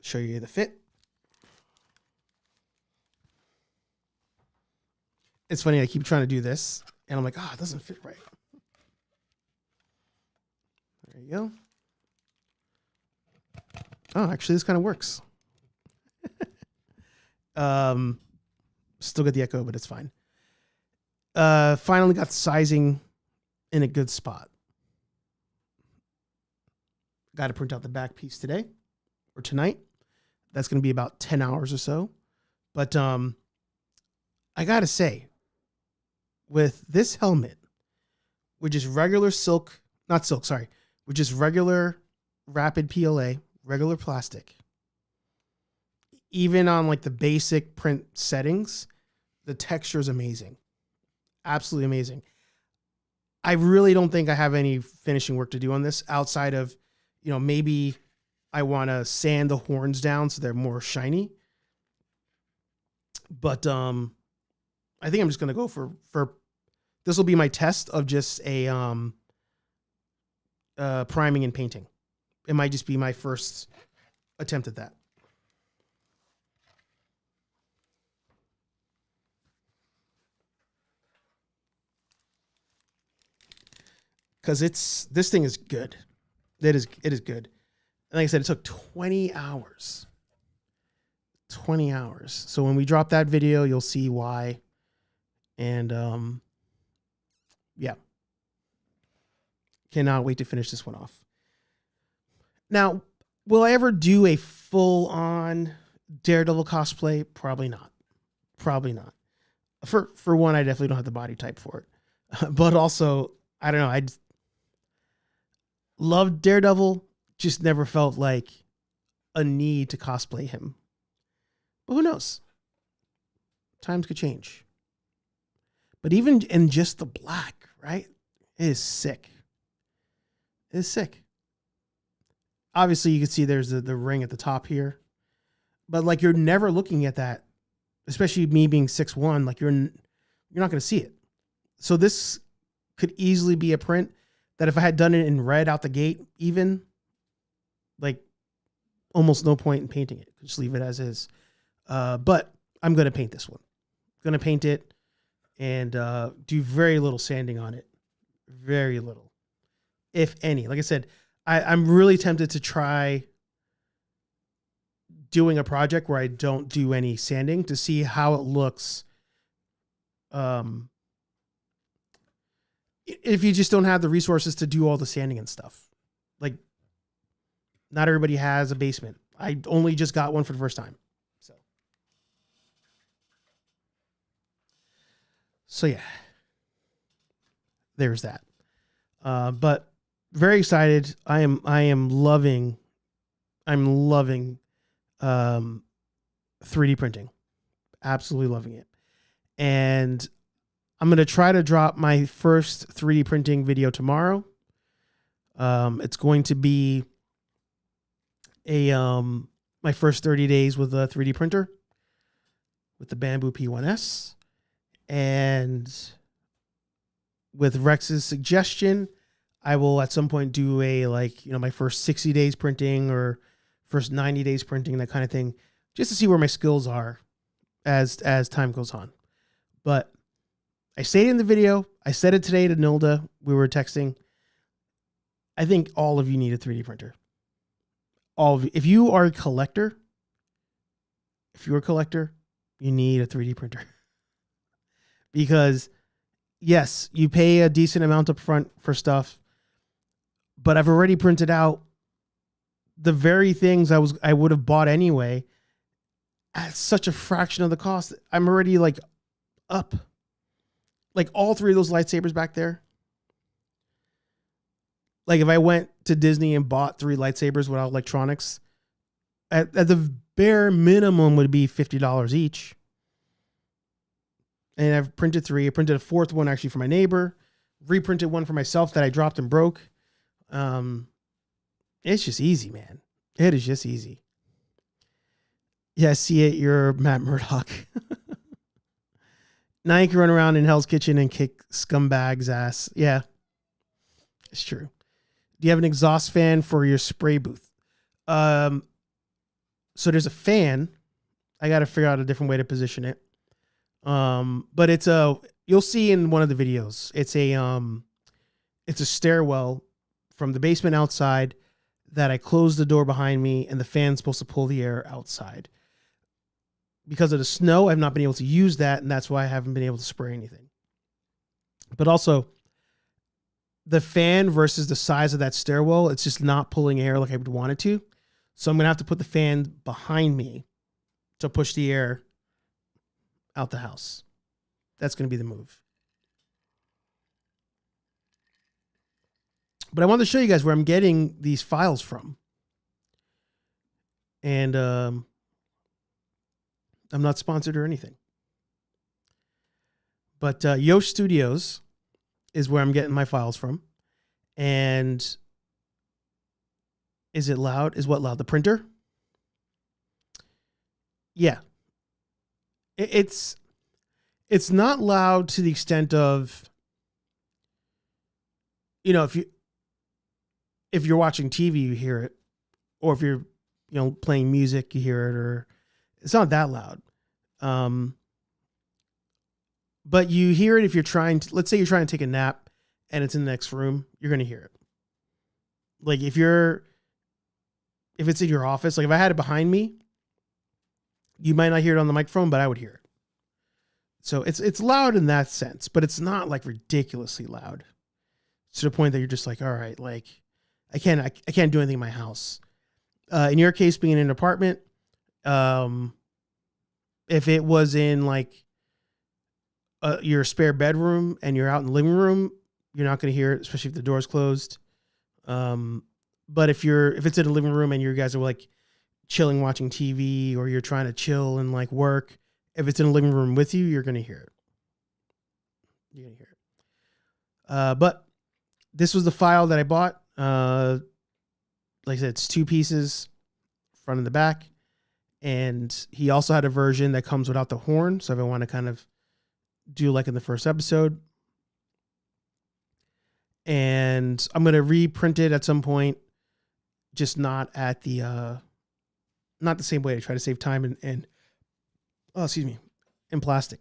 Show you the fit. It's funny, I keep trying to do this, and I'm like, it doesn't fit right. There you go. Oh, actually, this kind of works. Still get the echo, but it's fine. Finally got the sizing in a good spot. Got to print out the back piece today or tonight. That's going to be about 10 hours or so. But I got to say, with this helmet, with just regular with just regular rapid PLA, regular plastic, even on like the basic print settings, the texture is amazing. Absolutely amazing. I really don't think I have any finishing work to do on this outside of, maybe I want to sand the horns down so they're more shiny. But I think I'm just going to go for this will be my test of just a priming and painting. It might just be my first attempt at that. Because this thing is good. It is good. And like I said, it took 20 hours. 20 hours. So when we drop that video, you'll see why. And yeah. Cannot wait to finish this one off. Now, will I ever do a full-on Daredevil cosplay? Probably not. Probably not. For one, I definitely don't have the body type for it. But also, I don't know. I loved Daredevil, just never felt like a need to cosplay him. But who knows? Times could change. But even in just the black, right? It is sick. It is sick. Obviously, you can see there's the ring at the top here. But like you're never looking at that, especially me being 6'1", like you're not going to see it. So this could easily be a print that if I had done it in red out the gate, even, like, almost no point in painting it. Just leave it as is. But I'm going to paint this one. Going to paint it and do very little sanding on it. Very little, if any. Like I said, I'm really tempted to try doing a project where I don't do any sanding to see how it looks. If you just don't have the resources to do all the sanding and stuff. Like, not everybody has a basement. I only just got one for the first time. So yeah, there's that. But very excited. I'm loving 3D printing. Absolutely loving it. And I'm going to try to drop my first 3D printing video tomorrow. It's going to be my first 30 days with a 3D printer with the Bamboo P1S. And with Rex's suggestion, I will at some point do my first 60 days printing or first 90 days printing, that kind of thing, just to see where my skills are as time goes on. But I stated in the video, I said it today to Nilda, we were texting, I think all of you need a 3D printer. All of you. If you are a collector, you need a 3D printer. Because yes, you pay a decent amount up front for stuff, but I've already printed out the very things I would have bought anyway at such a fraction of the cost. I'm already up. Like all three of those lightsabers back there. Like if I went to Disney and bought 3 lightsabers without electronics, at the bare minimum would be $50 each. And I've printed 3. I printed a 4th one actually for my neighbor. Reprinted one for myself that I dropped and broke. It's just easy, man. It is just easy. Yeah, see it. You're Matt Murdock. Now you can run around in Hell's Kitchen and kick scumbags' ass. Yeah, it's true. Do you have an exhaust fan for your spray booth? So there's a fan. I got to figure out a different way to position it. But you'll see in one of the videos, it's a stairwell from the basement outside that I closed the door behind me and the fan's supposed to pull the air outside. Because of the snow, I've not been able to use that, and that's why I haven't been able to spray anything. But also, the fan versus the size of that stairwell, it's just not pulling air like I would want it to. So I'm going to have to put the fan behind me to push the air out the house. That's going to be the move. But I wanted to show you guys where I'm getting these files from. And I'm not sponsored or anything. But Yoast Studios is where I'm getting my files from. And is it loud? Is what loud? The printer? Yeah. It's not loud to the extent of, you know, if you're watching TV, you hear it, or if you're, playing music, you hear it, or it's not that loud. But you hear it if you're let's say you're trying to take a nap and it's in the next room, you're going to hear it. Like if it's in your office, like if I had it behind me, you might not hear it on the microphone, but I would hear it. So it's loud in that sense, but it's not like ridiculously loud to the point that you're just like, all right, like I can't do anything in my house. In your case, being in an apartment, if it was in like your spare bedroom and you're out in the living room, you're not going to hear it, especially if the door's closed. But if it's in a living room and you guys are like chilling, watching TV, or you're trying to chill and like work, if it's in a living room with you, you're going to hear it. You're going to hear it. But this was the file that I bought. Like I said, it's 2 pieces, front and the back. And he also had a version that comes without the horn. So if I want to kind of do like in the first episode. And I'm going to reprint it at some point, just not at the, not the same way, to try to save time and in plastic.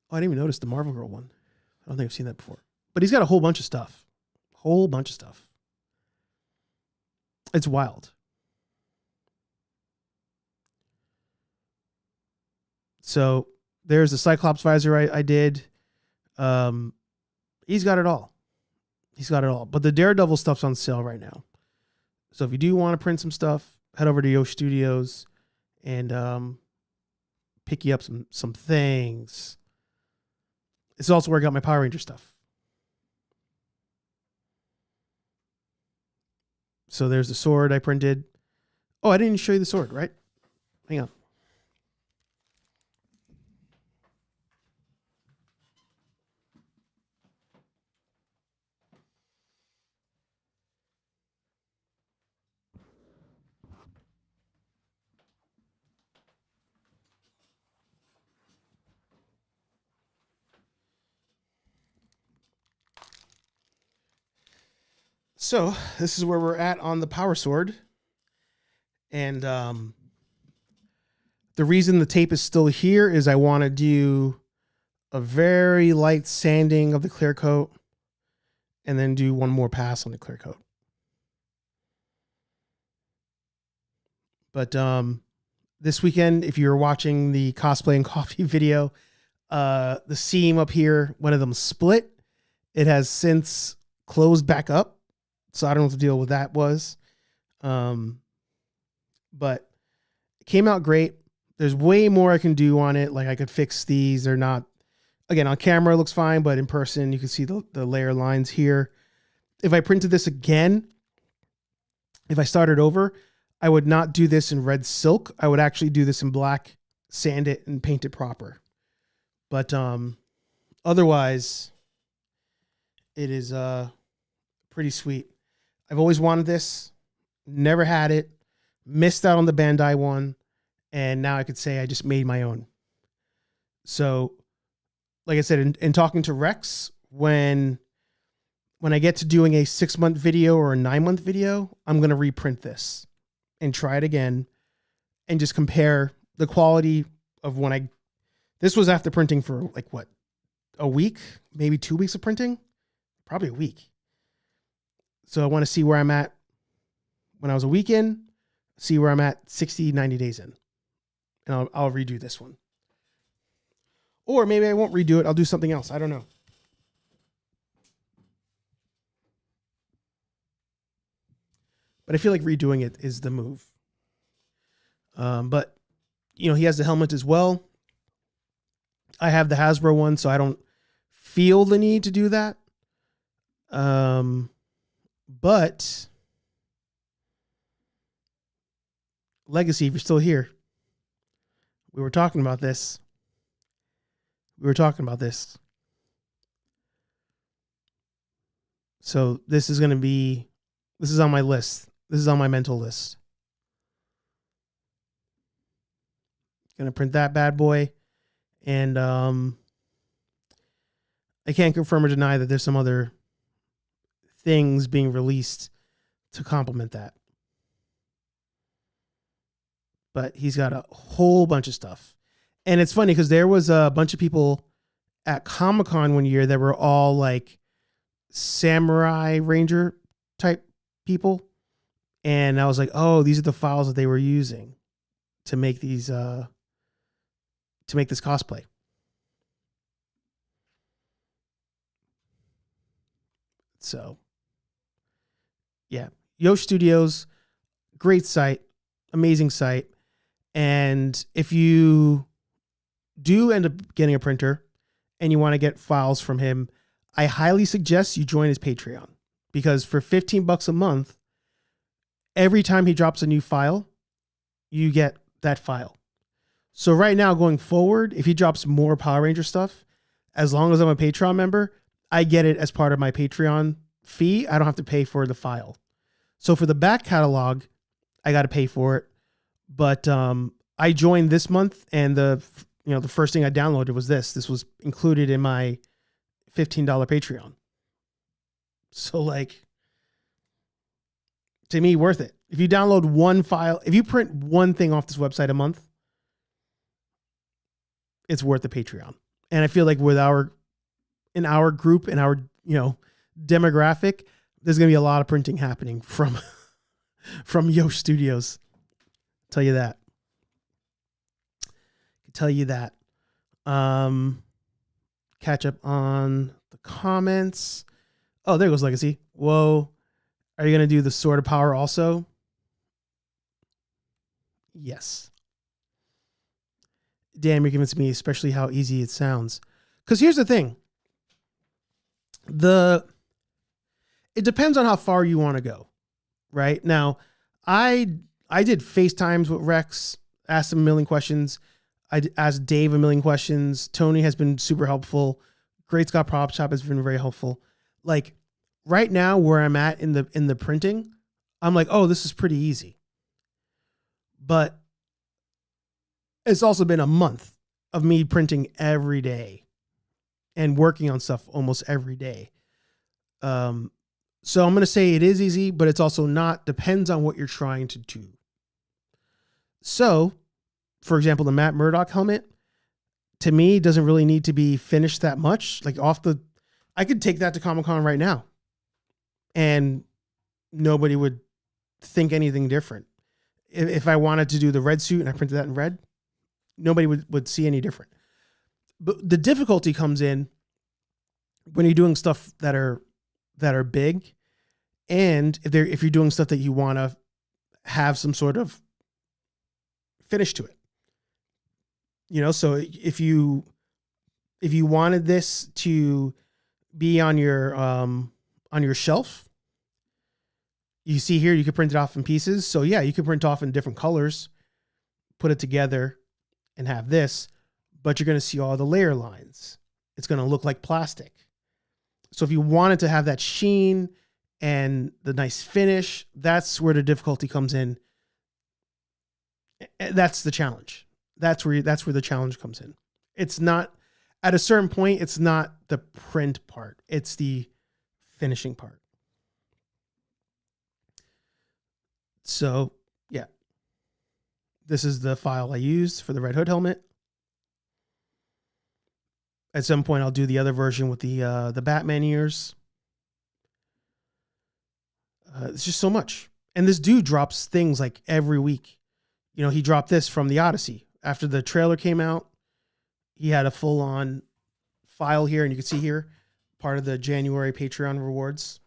Oh, I didn't even notice the Marvel Girl one. I don't think I've seen that before. But he's got a whole bunch of stuff. It's wild. So there's the Cyclops visor I did. He's got it all. But the Daredevil stuff's on sale right now. So if you do want to print some stuff, head over to Yoast Studios and pick you up some things. This is also where I got my Power Ranger stuff. So there's the sword I printed. Oh, I didn't show you the sword, right? Hang on. So this is where we're at on the Power Sword. And the reason the tape is still here is I want to do a very light sanding of the clear coat and then do one more pass on the clear coat. But this weekend, if you're watching the cosplay and coffee video, the seam up here, one of them split. It has since closed back up. So I don't know what the deal with that was. But it came out great. There's way more I can do on it. Like I could fix these. They're not, again, on camera it looks fine, but in person you can see the layer lines here. If I printed this again, if I started over, I would not do this in red silk. I would actually do this in black, sand it and paint it proper. But otherwise it is pretty sweet. I've always wanted this, never had it, missed out on the Bandai one, and now I could say I just made my own. So, like I said, in talking to Rex, when I get to doing a 6-month video or a 9-month video, I'm going to reprint this and try it again and just compare the quality of this was after printing for like what, a week, maybe 2 weeks of printing, probably a week. So I want to see where I'm at when I was a week in, see where I'm at 60, 90 days in. And I'll redo this one. Or maybe I won't redo it. I'll do something else. I don't know. But I feel like redoing it is the move. But, he has the helmet as well. I have the Hasbro one, so I don't feel the need to do that. But Legacy, if you're still here, We were talking about this. So this is on my list. This is on my mental list. Gonna print that bad boy. And I can't confirm or deny that there's some other things being released to complement that. But he's got a whole bunch of stuff. And it's funny because there was a bunch of people at Comic-Con one year that were all like samurai ranger type people. And I was like, oh, these are the files that they were using to make these, to make this cosplay. So, yeah. Yosh Studios, great site, amazing site. And if you do end up getting a printer and you want to get files from him, I highly suggest you join his Patreon, because for $15 a month, every time he drops a new file, you get that file. So right now, going forward, if he drops more Power Ranger stuff, as long as I'm a Patreon member, I get it as part of my Patreon fee. I don't have to pay for the file. So for the back catalog, I got to pay for it. But I joined this month, and the first thing I downloaded was this. This was included in my $15 Patreon. So like, to me, worth it. If you download one file, if you print one thing off this website a month, it's worth the Patreon. And I feel like in our group, in our, demographic, there's going to be a lot of printing happening from Yosh Studios. Tell you that. Catch up on the comments. Oh, there goes Legacy. Whoa. Are you going to do the Sword of Power also? Yes. Damn, you're convincing me, especially how easy it sounds. Because here's the thing. It depends on how far you want to go. Right? Now, I did FaceTimes with Rex, asked him a million questions. I asked Dave a million questions. Tony has been super helpful. Great Scott Prop Shop has been very helpful. Like right now where I'm at in the printing, I'm like, oh, this is pretty easy. But it's also been a month of me printing every day and working on stuff almost every day. So I'm going to say it is easy, but it's also not. Depends on what you're trying to do. So, for example, the Matt Murdock helmet, to me, doesn't really need to be finished that much. Like I could take that to Comic-Con right now and nobody would think anything different. If I wanted to do the red suit and I printed that in red, nobody would see any different. But the difficulty comes in when you're doing stuff that are big, and if you're doing stuff that you want to have some sort of finish to it. So if you wanted this to be on your shelf, you see here, you could print it off in pieces. So yeah, you could print off in different colors, put it together and have this, but you're going to see all the layer lines. It's going to look like plastic. So if you wanted to have that sheen and the nice finish, that's where the difficulty comes in. That's the challenge. That's where the challenge comes in. It's not, at a certain point, it's not the print part. It's the finishing part. So yeah, this is the file I used for the Red Hood helmet. At some point, I'll do the other version with the Batman ears. It's just so much. And this dude drops things like every week. He dropped this from the Odyssey. After the trailer came out, he had a full-on file here, and you can see here, part of the January Patreon rewards.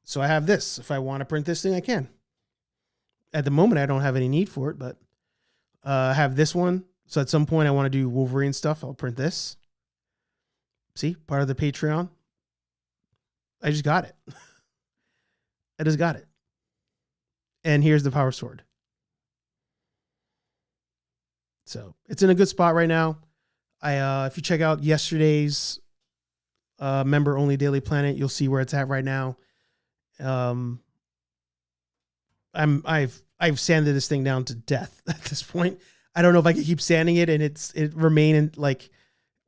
So I have this. If I want to print this thing, I can. At the moment, I don't have any need for it, but I have this one. So at some point, I want to do Wolverine stuff. I'll print this. See, part of the Patreon. I just got it. I just got it. And here's the Power Sword. So it's in a good spot right now. If you check out yesterday's member only Daily Planet, you'll see where it's at right now. I've sanded this thing down to death at this point. I don't know if I can keep sanding it and it remain in, like,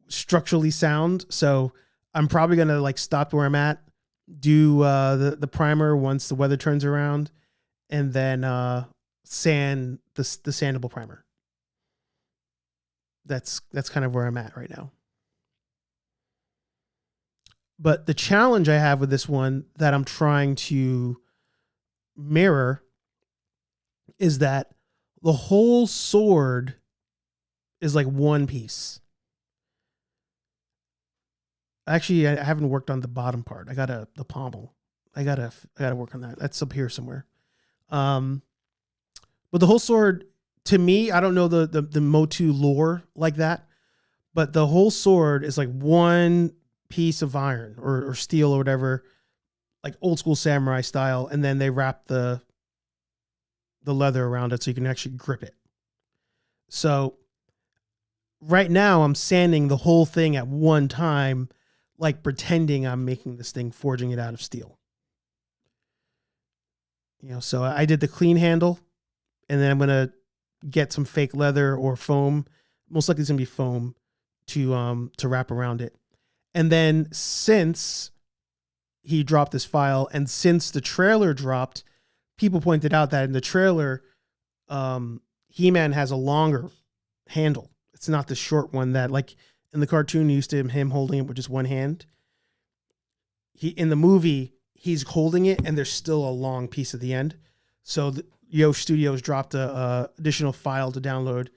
structurally sound. So I'm probably gonna like stop where I'm at, do the primer once the weather turns around, and then sand the sandable primer. That's kind of where I'm at right now. But the challenge I have with this one that I'm trying to mirror is that the whole sword is like one piece. Actually, I haven't worked on the bottom part. I got the pommel. I gotta work on that. That's up here somewhere. But the whole sword, to me, I don't know the Motu lore like that, but the whole sword is like one piece of iron or steel or whatever, like old school samurai style, and then they wrap the leather around it so you can actually grip it. So right now I'm sanding the whole thing at one time, like pretending I'm making this thing, forging it out of steel. So I did the clean handle, and then I'm going to get some fake leather or foam. Most likely it's going to be foam to wrap around it. And then since he dropped this file, and since the trailer dropped, people pointed out that in the trailer, He-Man has a longer handle. It's not the short one that, like in the cartoon, you used to him holding it with just one hand. In the movie, he's holding it, and there's still a long piece at the end. So Yo Studios dropped a additional file to download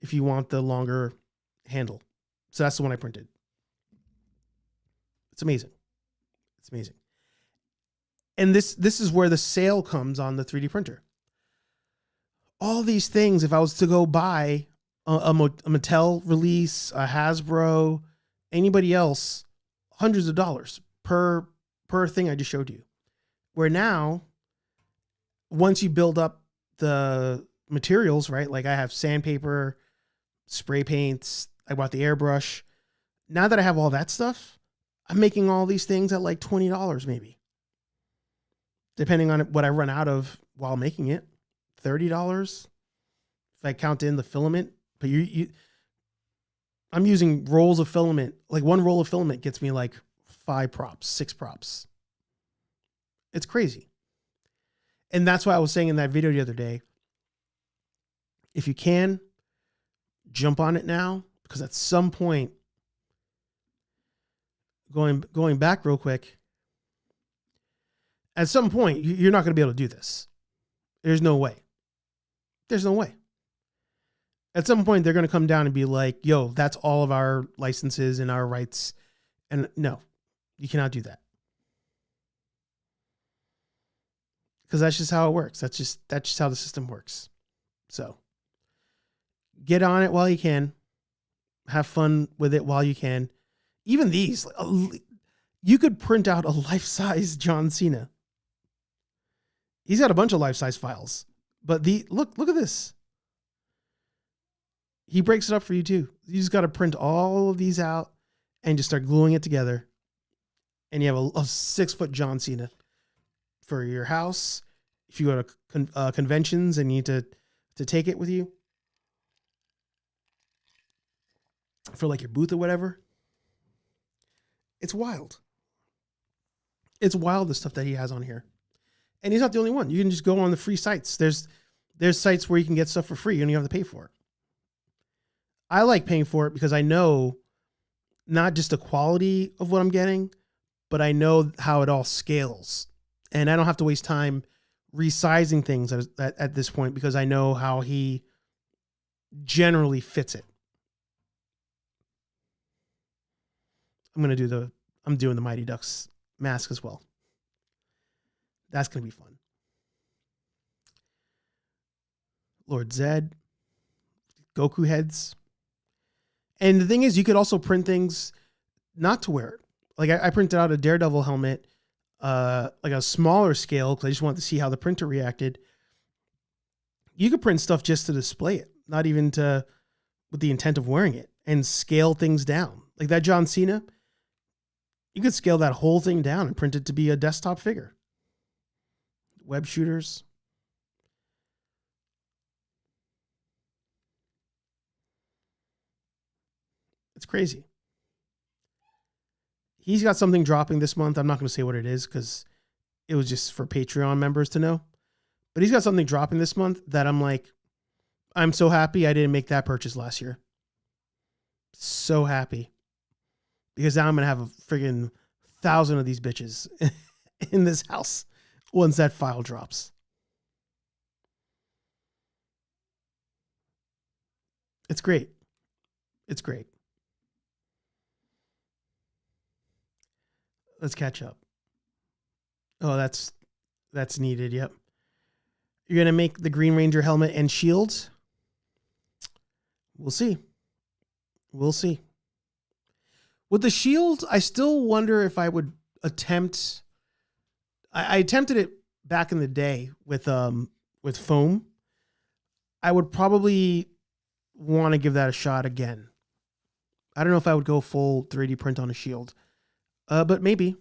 if you want the longer handle. So that's the one I printed. It's amazing. It's amazing. And this is where the sale comes on the 3D printer. All these things, if I was to go buy a Mattel release, a Hasbro, anybody else, hundreds of dollars per thing I just showed you. Where now, once you build up the materials, right? Like I have sandpaper, spray paints, I bought the airbrush. Now that I have all that stuff, I'm making all these things at like $20 maybe. Depending on what I run out of while making it. $30 if I count in the filament. But I'm using rolls of filament. Like one roll of filament gets me like 5 props, 6 props. It's crazy. And that's why I was saying in that video the other day, if you can, jump on it now, because at some point, going back real quick, at some point, you're not going to be able to do this. There's no way. There's no way. At some point, they're going to come down and be like, yo, that's all of our licenses and our rights. And no, you cannot do that. Because that's just how it works. That's just how the system works. So get on it while you can. Have fun with it while you can. Even these, you could print out a life-size John Cena. He's got a bunch of life-size files. But look at this. He breaks it up for you too. You just got to print all of these out and just start gluing it together. And you have a 6-foot John Cena for your house. If you go to conventions and you need to take it with you for like your booth or whatever. It's wild. It's wild, the stuff that he has on here. And he's not the only one. You can just go on the free sites. There's sites where you can get stuff for free. You don't even have to pay for it. I like paying for it because I know not just the quality of what I'm getting, but I know how it all scales. And I don't have to waste time resizing things at this point because I know how he generally fits it. I'm doing the Mighty Ducks mask as well. That's going to be fun. Lord Zed, Goku heads. And the thing is, you could also print things not to wear it. Like I printed out a Daredevil helmet, like a smaller scale, because I just wanted to see how the printer reacted. You could print stuff just to display it, not even to with the intent of wearing it and scale things down. Like that John Cena, you could scale that whole thing down and print it to be a desktop figure. Web shooters. It's crazy. He's got something dropping this month. I'm not going to say what it is because it was just for Patreon members to know. But he's got something dropping this month that I'm like, I'm so happy I didn't make that purchase last year. So happy. Because now I'm going to have a friggin' 1,000 of these bitches in this house once that file drops. It's great. It's great. Let's catch up. Oh, that's needed. Yep. You're going to make the Green Ranger helmet and shields? We'll see. We'll see. With the shield, I still wonder if I would attempt. I attempted it back in the day with foam. I would probably want to give that a shot again. I don't know if I would go full 3D print on a shield, but maybe.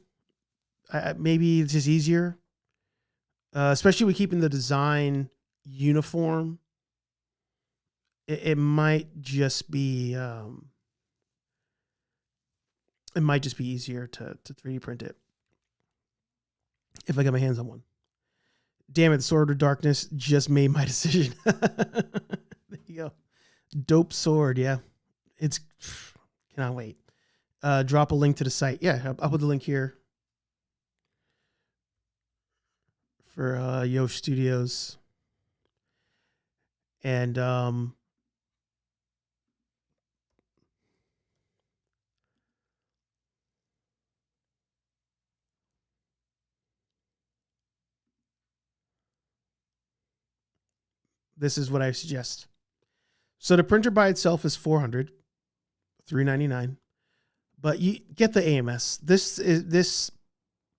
Maybe it's just easier, especially with keeping the design uniform. It might just be. It might just be easier to 3D print it if I get my hands on one. Damn it, the Sword of Darkness just made my decision. There you go. Dope sword, yeah. It's cannot wait. Drop a link to the site. Yeah, I'll put the link here for Yosh Studios. And this is what I suggest. So the printer by itself is $400, $399, but you get the AMS. This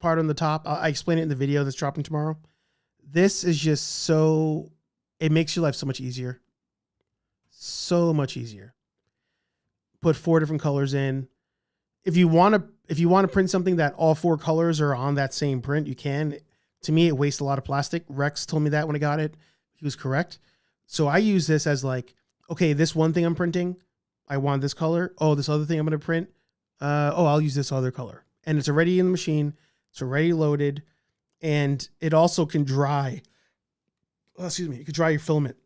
part on the top. I explain it in the video that's dropping tomorrow. This is just so, it makes your life so much easier. So much easier. Put 4 different colors in. If you want to print something that all 4 colors are on that same print, you can. To me, it wastes a lot of plastic. Rex told me that when I got it. He was correct. So I use this as like, okay, this one thing I'm printing, I want this color. Oh, this other thing I'm going to print. I'll use this other color. And it's already in the machine. It's already loaded. And it also can dry. It can dry your filament.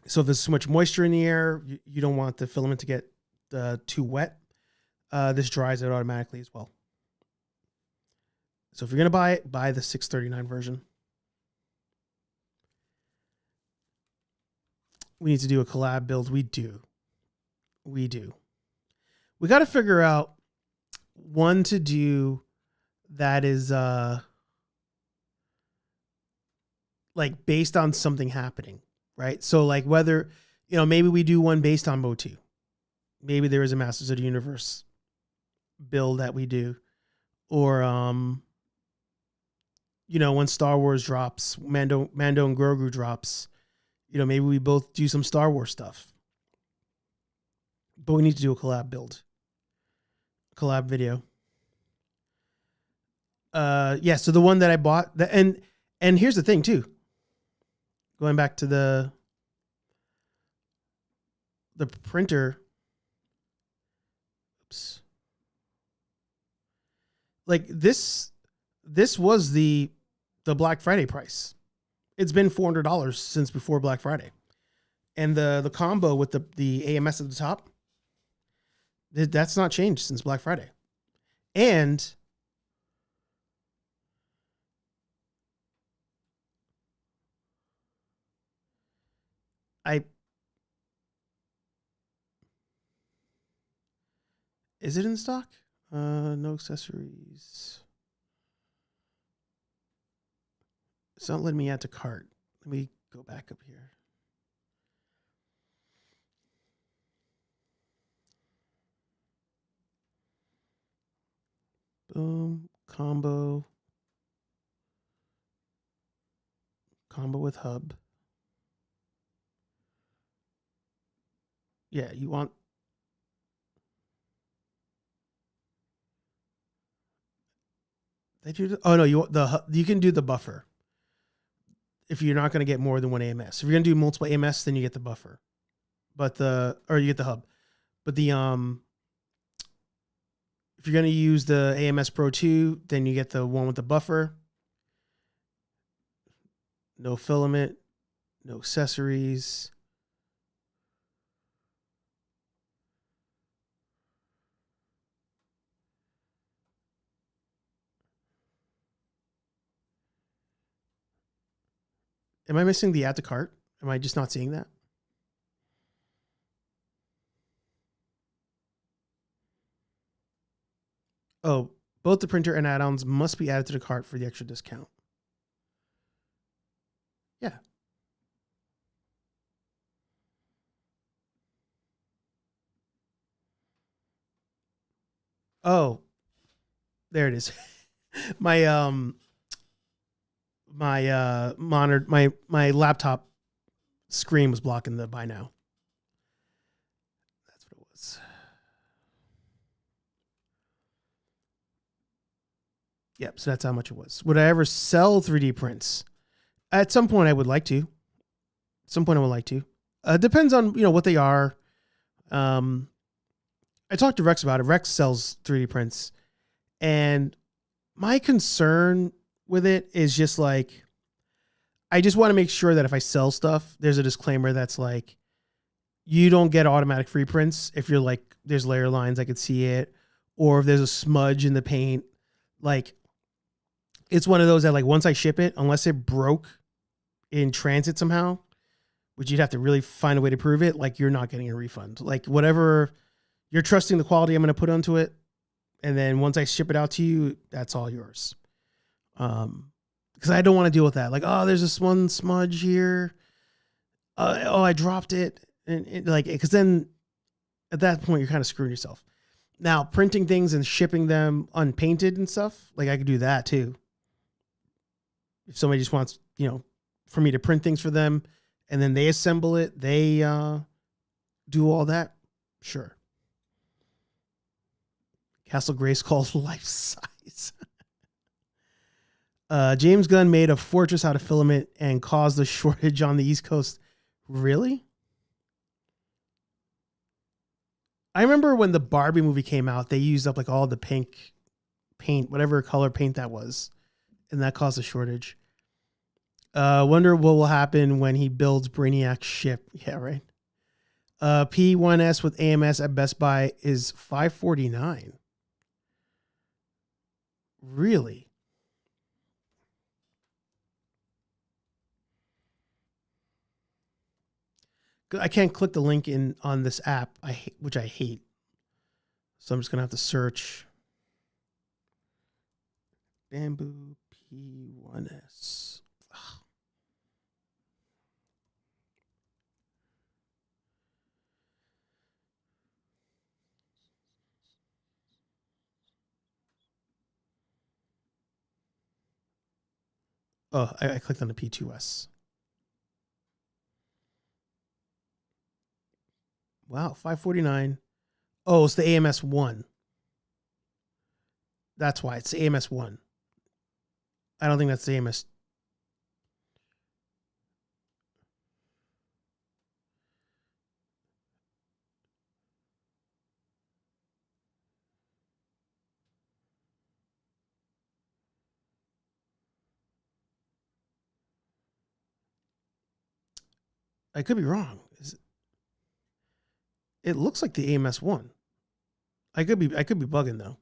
So if there's too much moisture in the air, you don't want the filament to get too wet. This dries it automatically as well. So if you're going to buy it, buy the $639 version. We need to do a collab build. We do. We got to figure out one to do that is like based on something happening, right? So like whether, maybe we do one based on Motu. Maybe there is a Masters of the Universe build that we do. Or, when Star Wars drops, Mando and Grogu drops, maybe we both do some Star Wars stuff. But we need to do a collab build. Collab video. So the one that I bought, and here's the thing too. Going back to the printer. Oops. Like this was the Black Friday price. It's been $400 since before Black Friday. And the combo with the AMS at the top, that's not changed since Black Friday. And is it in stock? No accessories. It's not letting me add to cart. Let me go back up here. Boom. Combo with hub. Yeah, you want. They do. Oh no, you can do the buffer if you're not going to get more than one AMS. If you're going to do multiple AMS, then you get the buffer, or you get the hub. But if you're going to use the AMS Pro 2, then you get the one with the buffer. No filament, no accessories. Am I missing the add to cart? Am I just not seeing that? Oh, both the printer and add-ons must be added to the cart for the extra discount. Yeah. Oh, there it is. my monitor, my laptop screen was blocking the buy now. That's what it was. Yep. So that's how much it was. Would I ever sell 3D prints? At some point, I would like to. Depends on what they are. I talked to Rex about it. Rex sells 3D prints, and my concern with it is just like, I just want to make sure that if I sell stuff, there's a disclaimer that's like, you don't get automatic free prints if you're like, there's layer lines, I could see it, or if there's a smudge in the paint. Like, it's one of those that, like, once I ship it, unless it broke in transit somehow, which you'd have to really find a way to prove it, like, you're not getting a refund. Like, whatever, you're trusting the quality I'm going to put onto it, and then once I ship it out to you, that's all yours. Because I don't want to deal with that. Like, oh, there's this one smudge here. I dropped it. And like, because then at that point, you're kind of screwing yourself. Now, printing things and shipping them unpainted and stuff, like, I could do that too. If somebody just wants, for me to print things for them and then they assemble it, they do all that, sure. Castle Grayskull life size. James Gunn made a fortress out of filament and caused a shortage on the East Coast. Really? I remember when the Barbie movie came out, they used up like all the pink paint, whatever color paint that was, and that caused a shortage. Wonder what will happen when he builds Brainiac's ship. Yeah, right. P1S with AMS at Best Buy is $549. Really? I can't click the link on this app, which I hate. So I'm just gonna have to search Bamboo P1S. Oh, I clicked on the P2S. Wow, $549. Oh, it's the AMS 1. That's why it's the AMS 1. I don't think that's the AMS. I could be wrong. It looks like the AMS 1. I could be bugging though.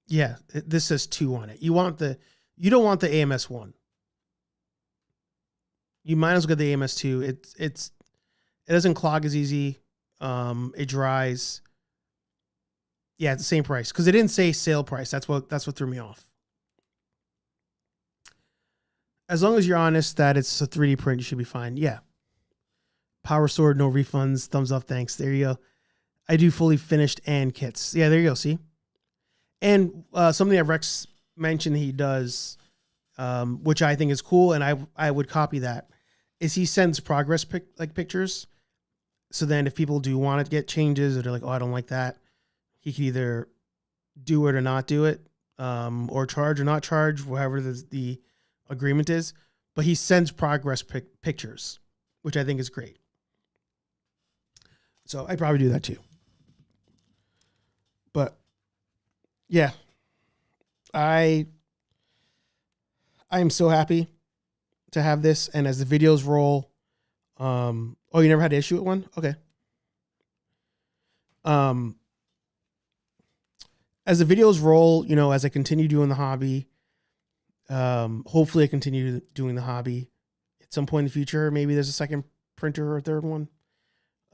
Yeah, this says 2 on it. You don't want the AMS 1. You might as well get the AMS 2. It doesn't clog as easy. It dries. Yeah, it's the same price because it didn't say sale price. That's what threw me off. As long as you're honest that it's a 3D print, you should be fine. Yeah. Power Sword, no refunds. Thumbs up, thanks. There you go. I do fully finished and kits. Yeah, there you go. See, and something that Rex mentioned he does, which I think is cool, and I would copy that. Is he sends progress pictures. So then, if people do want to get changes, or they're like, "Oh, I don't like that," he can either do it or not do it, or charge or not charge, whatever the agreement is. But he sends progress pictures, which I think is great. So I'd probably do that too. But yeah, I am so happy to have this. And as the videos roll, oh, you never had to issue it one? Okay. As the videos roll, you know, as I continue doing the hobby, hopefully I continue doing the hobby at some point in the future. Maybe there's a second printer or a third one.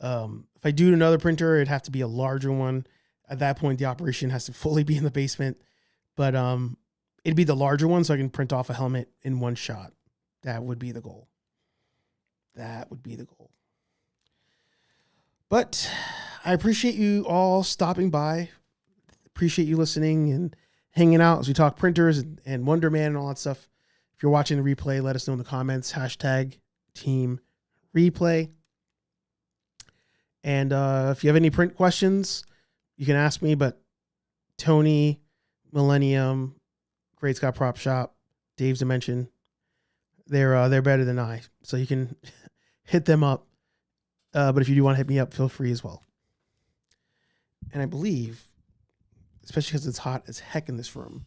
If I do another printer, it'd have to be a larger one. At that point, the operation has to fully be in the basement, but, it'd be the larger one. So I can print off a helmet in one shot. That would be the goal. That would be the goal. But I appreciate you all stopping by. Appreciate you listening and hanging out as we talk printers and Wonder Man and all that stuff. If you're watching the replay, let us know in the comments, #team replay. And if you have any print questions, you can ask me, but Tony, Millennium, Great Scott Prop Shop, Dave's Dimension, they're better than I. So you can hit them up. But if you do want to hit me up, feel free as well. And I believe, especially because it's hot as heck in this room,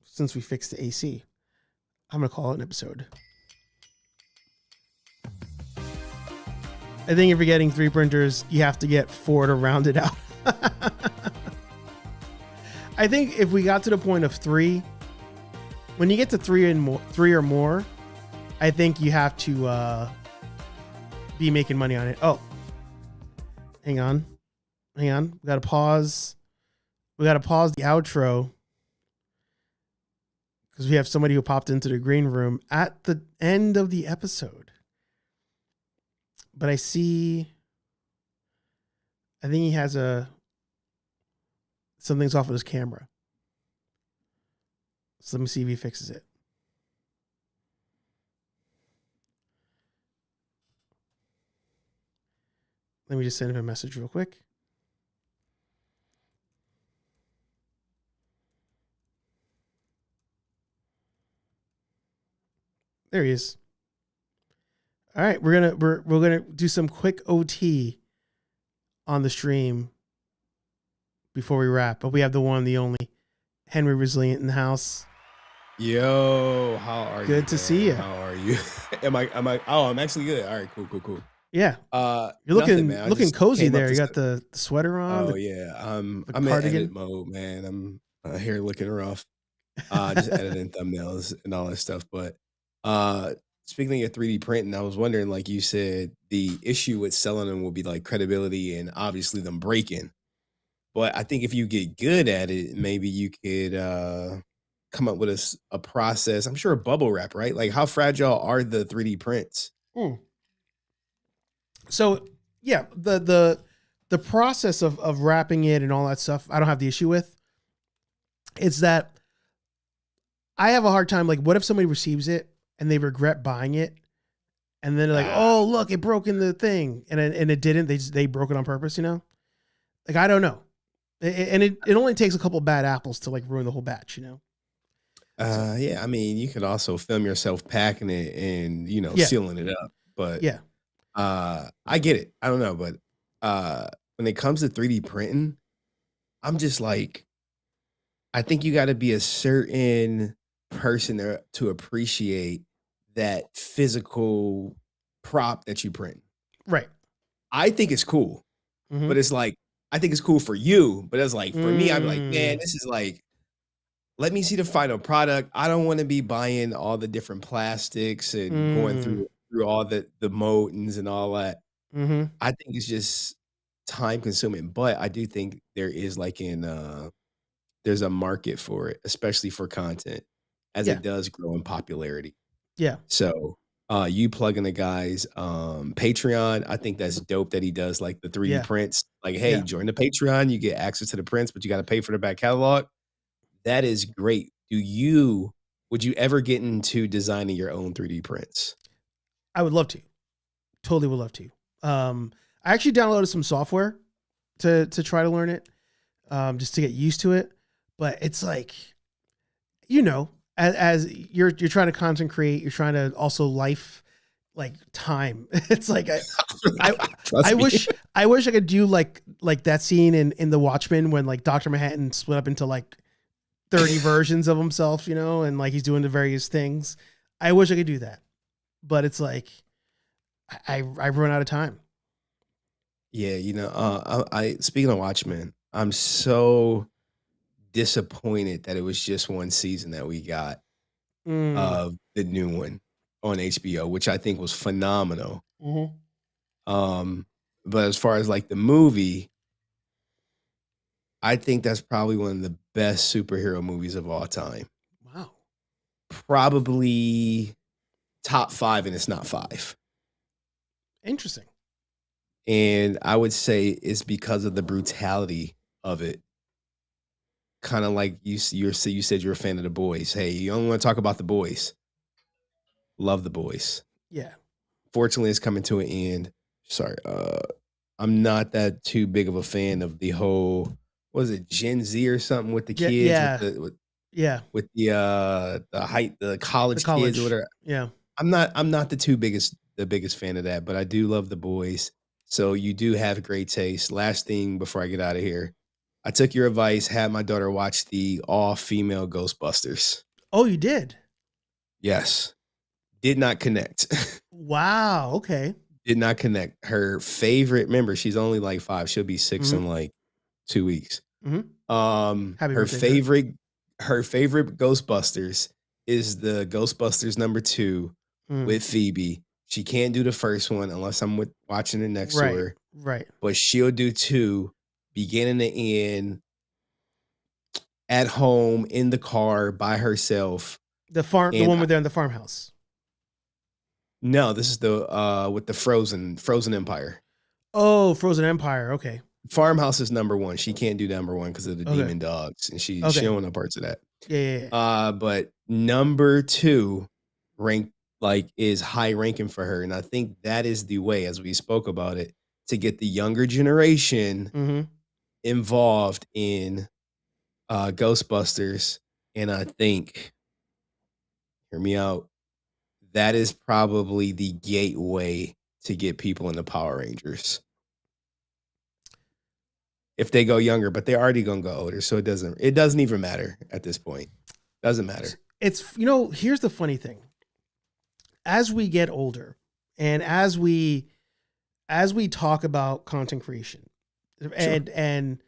since we fixed the AC, I'm going to call it an episode. I think if you're getting 3 printers, you have to get 4 to round it out. I think if we got to the point of 3, when you get to 3 or more, I think you have to be making money on it. Oh, hang on. We got to pause. We got to pause the outro because we have somebody who popped into the green room at the end of the episode. But I think he has something's off with his camera. So let me see if he fixes it. Let me just send him a message real quick. There he is. All right, we're gonna do some quick OT on the stream before we wrap. But we have the one, the only Henry Resilient in the house. Yo, how are you? Good to see you. How are you? am I? Oh, I'm actually good. All right, cool. Yeah. You're looking cozy there. You got the sweater on. Oh yeah. I'm in edit mode, man. I'm here looking rough. Just editing thumbnails and all that stuff. But speaking of 3D printing, I was wondering, like you said, the issue with selling them will be like credibility and obviously them breaking. But I think if you get good at it, maybe you could come up with a process. I'm sure a bubble wrap, right? Like how fragile are the 3D prints? So yeah, the process of wrapping it and all that stuff, I don't have the issue with. It's that I have a hard time. Like, what if somebody receives it and they regret buying it, and then they're like, "Oh, look, it broke in the thing," and it didn't. They broke it on purpose, you know? Like, I don't know. And it only takes a couple of bad apples to like ruin the whole batch, you know? Yeah, I mean, you could also film yourself packing it and, sealing it up. But yeah, I get it. I don't know, but when it comes to 3D printing, I'm just like, I think you got to be a certain person to appreciate that physical prop that you print. Right. I think it's cool, but it's like, I think it's cool for you, but it's like, for me, I'm like, man, this is like, let me see the final product. I don't want to be buying all the different plastics and going through all the moldings and all that. I think it's just time consuming, but I do think there is like there's a market for it, especially for content as it does grow in popularity. Yeah. So You plug in the guy's Patreon. I think that's dope that he does like the 3D Yeah. prints. Like, hey, Yeah. join the Patreon, you get access to the prints, but you got to pay for the back catalog. That is great. Would you ever get into designing your own 3D prints? I would love to. Totally would love to. I actually downloaded some software to try to learn it, just to get used to it. But it's like, as you're trying to content create, you're trying to also like time. It's like I Trust I me. wish I could do like that scene in The Watchmen when like Dr. Manhattan split up into like 30 versions of himself, and like he's doing the various things. I wish I could do that, but it's like I've run out of time. Yeah, I speaking of Watchmen, I'm so disappointed that it was just one season that we got Mm. of the new one on HBO, which I think was phenomenal. Mm-hmm. But as far as like the movie, I think that's probably one of the best superhero movies of all time. Wow. Probably top 5, and it's not 5. Interesting. And I would say it's because of the brutality of it. Kind of like you said you're a fan of The Boys. Hey, you only want to talk about The Boys. Love The Boys. Yeah. Fortunately, it's coming to an end. Sorry, I'm not that too big of a fan of the whole, what is it, Gen Z or something with the Yeah. kids, Yeah. yeah, with the college kids or whatever. Yeah. I'm not the biggest fan of that, but I do love The Boys. So you do have great taste. Last thing before I get out of here, I took your advice, had my daughter watch the all-female Ghostbusters. Oh, you did? Yes. Did not connect. Wow. Okay. Did not connect. Her favorite, remember, she's only like 5. She'll be 6 Mhm. in like 2 weeks. Mhm. Happy Her birthday to her. favorite Ghostbusters is the Ghostbusters number 2 Mm. with Phoebe. She can't do the first one unless I'm watching it next to Right. her, Right. but she'll do 2, beginning to end, at home, in the car, by herself. The And one where they're in the farmhouse. no, this is the with the Frozen Empire. Oh, Frozen Empire. Okay. Farmhouse is number 1. She can't do number 1 because of the Okay. demon dogs, and she Okay. don't want no parts of that. Yeah. But number 2 rank is high ranking for her, and I think that is the way, as we spoke about it, to get the younger generation Mm-hmm. involved in Ghostbusters. And I think, hear me out, that is probably the gateway to get people into Power Rangers. If they go younger, but they're already gonna go older, so it doesn't even matter at this point. Doesn't matter. It's here's the funny thing. As we get older, and as we talk about content creation, and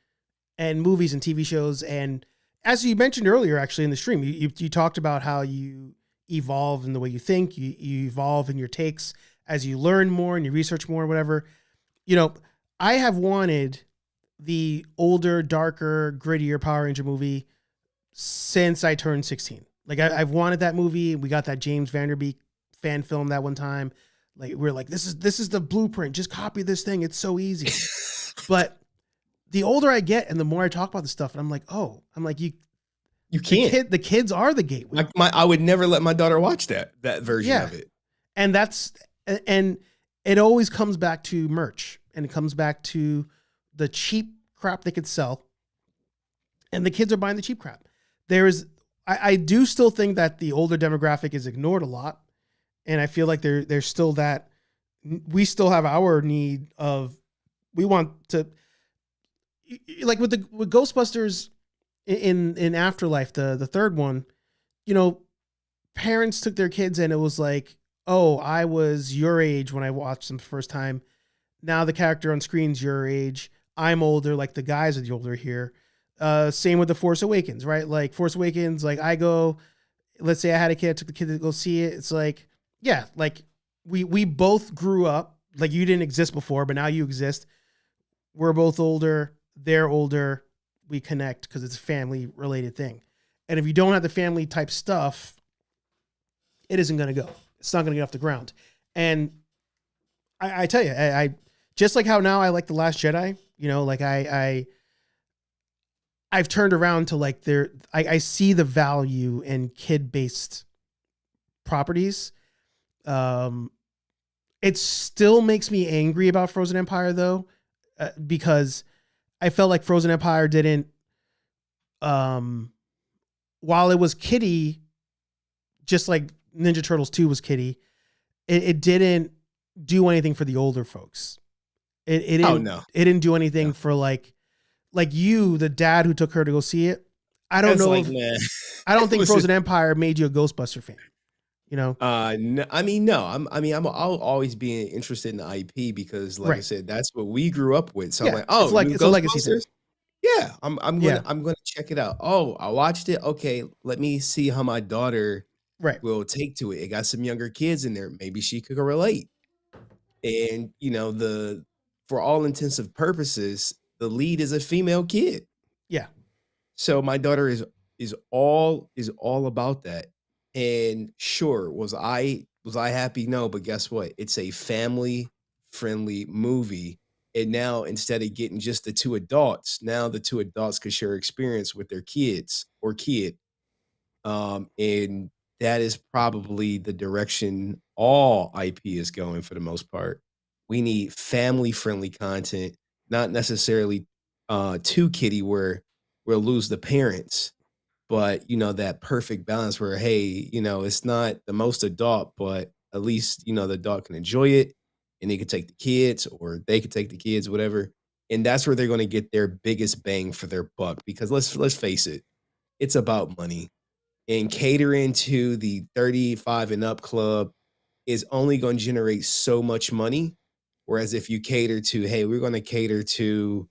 movies and TV shows, and as you mentioned earlier, actually in the stream, you talked about how you evolve in the way you think, you evolve in your takes as you learn more and you research more, whatever. I have wanted the older, darker, grittier Power Ranger movie since I turned 16. Like I've wanted that movie. We got that James Vanderbeek fan film that one time. Like we're like, this is the blueprint. Just copy this thing. It's so easy. But the older I get and the more I talk about this stuff, and I'm like, you can't. The kids are the gateway. I would never let my daughter watch that version of it. And and it always comes back to merch, and it comes back to the cheap crap they could sell. And the kids are buying the cheap crap. I do still think that the older demographic is ignored a lot. And I feel like there's still that, we still have our need of, we want to, like with Ghostbusters in Afterlife, the third one, parents took their kids and it was like, oh, I was your age when I watched them the first time. Now the character on screen's your age. I'm older, like the guys are the older here. Same with The Force Awakens, right? Like Force Awakens, like let's say I had a kid, I took the kid to go see it. It's like, yeah, like we both grew up, like you didn't exist before, but now you exist. We're both older. They're older. We connect because it's a family related thing. And if you don't have the family type stuff, it isn't going to go. It's not going to get off the ground. And I tell you, I just like how now I like The Last Jedi, like I've turned around to like I see the value in kid-based properties. It still makes me angry about Frozen Empire though, because I felt like Frozen Empire didn't, while it was kiddie, just like Ninja Turtles 2 was kiddie, it didn't do anything for the older folks. It didn't, oh no, it didn't do anything for like you, the dad who took her to go see it. I don't know. I don't think Frozen Empire made you a Ghostbuster fan. No, I'll always be interested in the IP because, like I said, that's what we grew up with. So I'm like, oh, it's a legacy thing. Yeah, I'm gonna check it out. Oh, I watched it. Okay, let me see how my daughter will take to it. It got some younger kids in there. Maybe she could relate. And for all intensive purposes, the lead is a female kid. Yeah. So my daughter is all about that. And sure, was I happy? No, but guess what? It's a family friendly movie. And now instead of getting just the two adults, now the two adults could share experience with their kids or kid. And that is probably the direction all IP is going for the most part. We need family friendly content, not necessarily too kiddie where we'll lose the parents. But, that perfect balance where, hey, it's not the most adult, but at least, the adult can enjoy it and they can take the kids or they can take the kids, whatever. And that's where they're going to get their biggest bang for their buck. Because let's face it, it's about money. And catering to the 35 and up club is only going to generate so much money. Whereas if you cater to, hey, we're going to cater to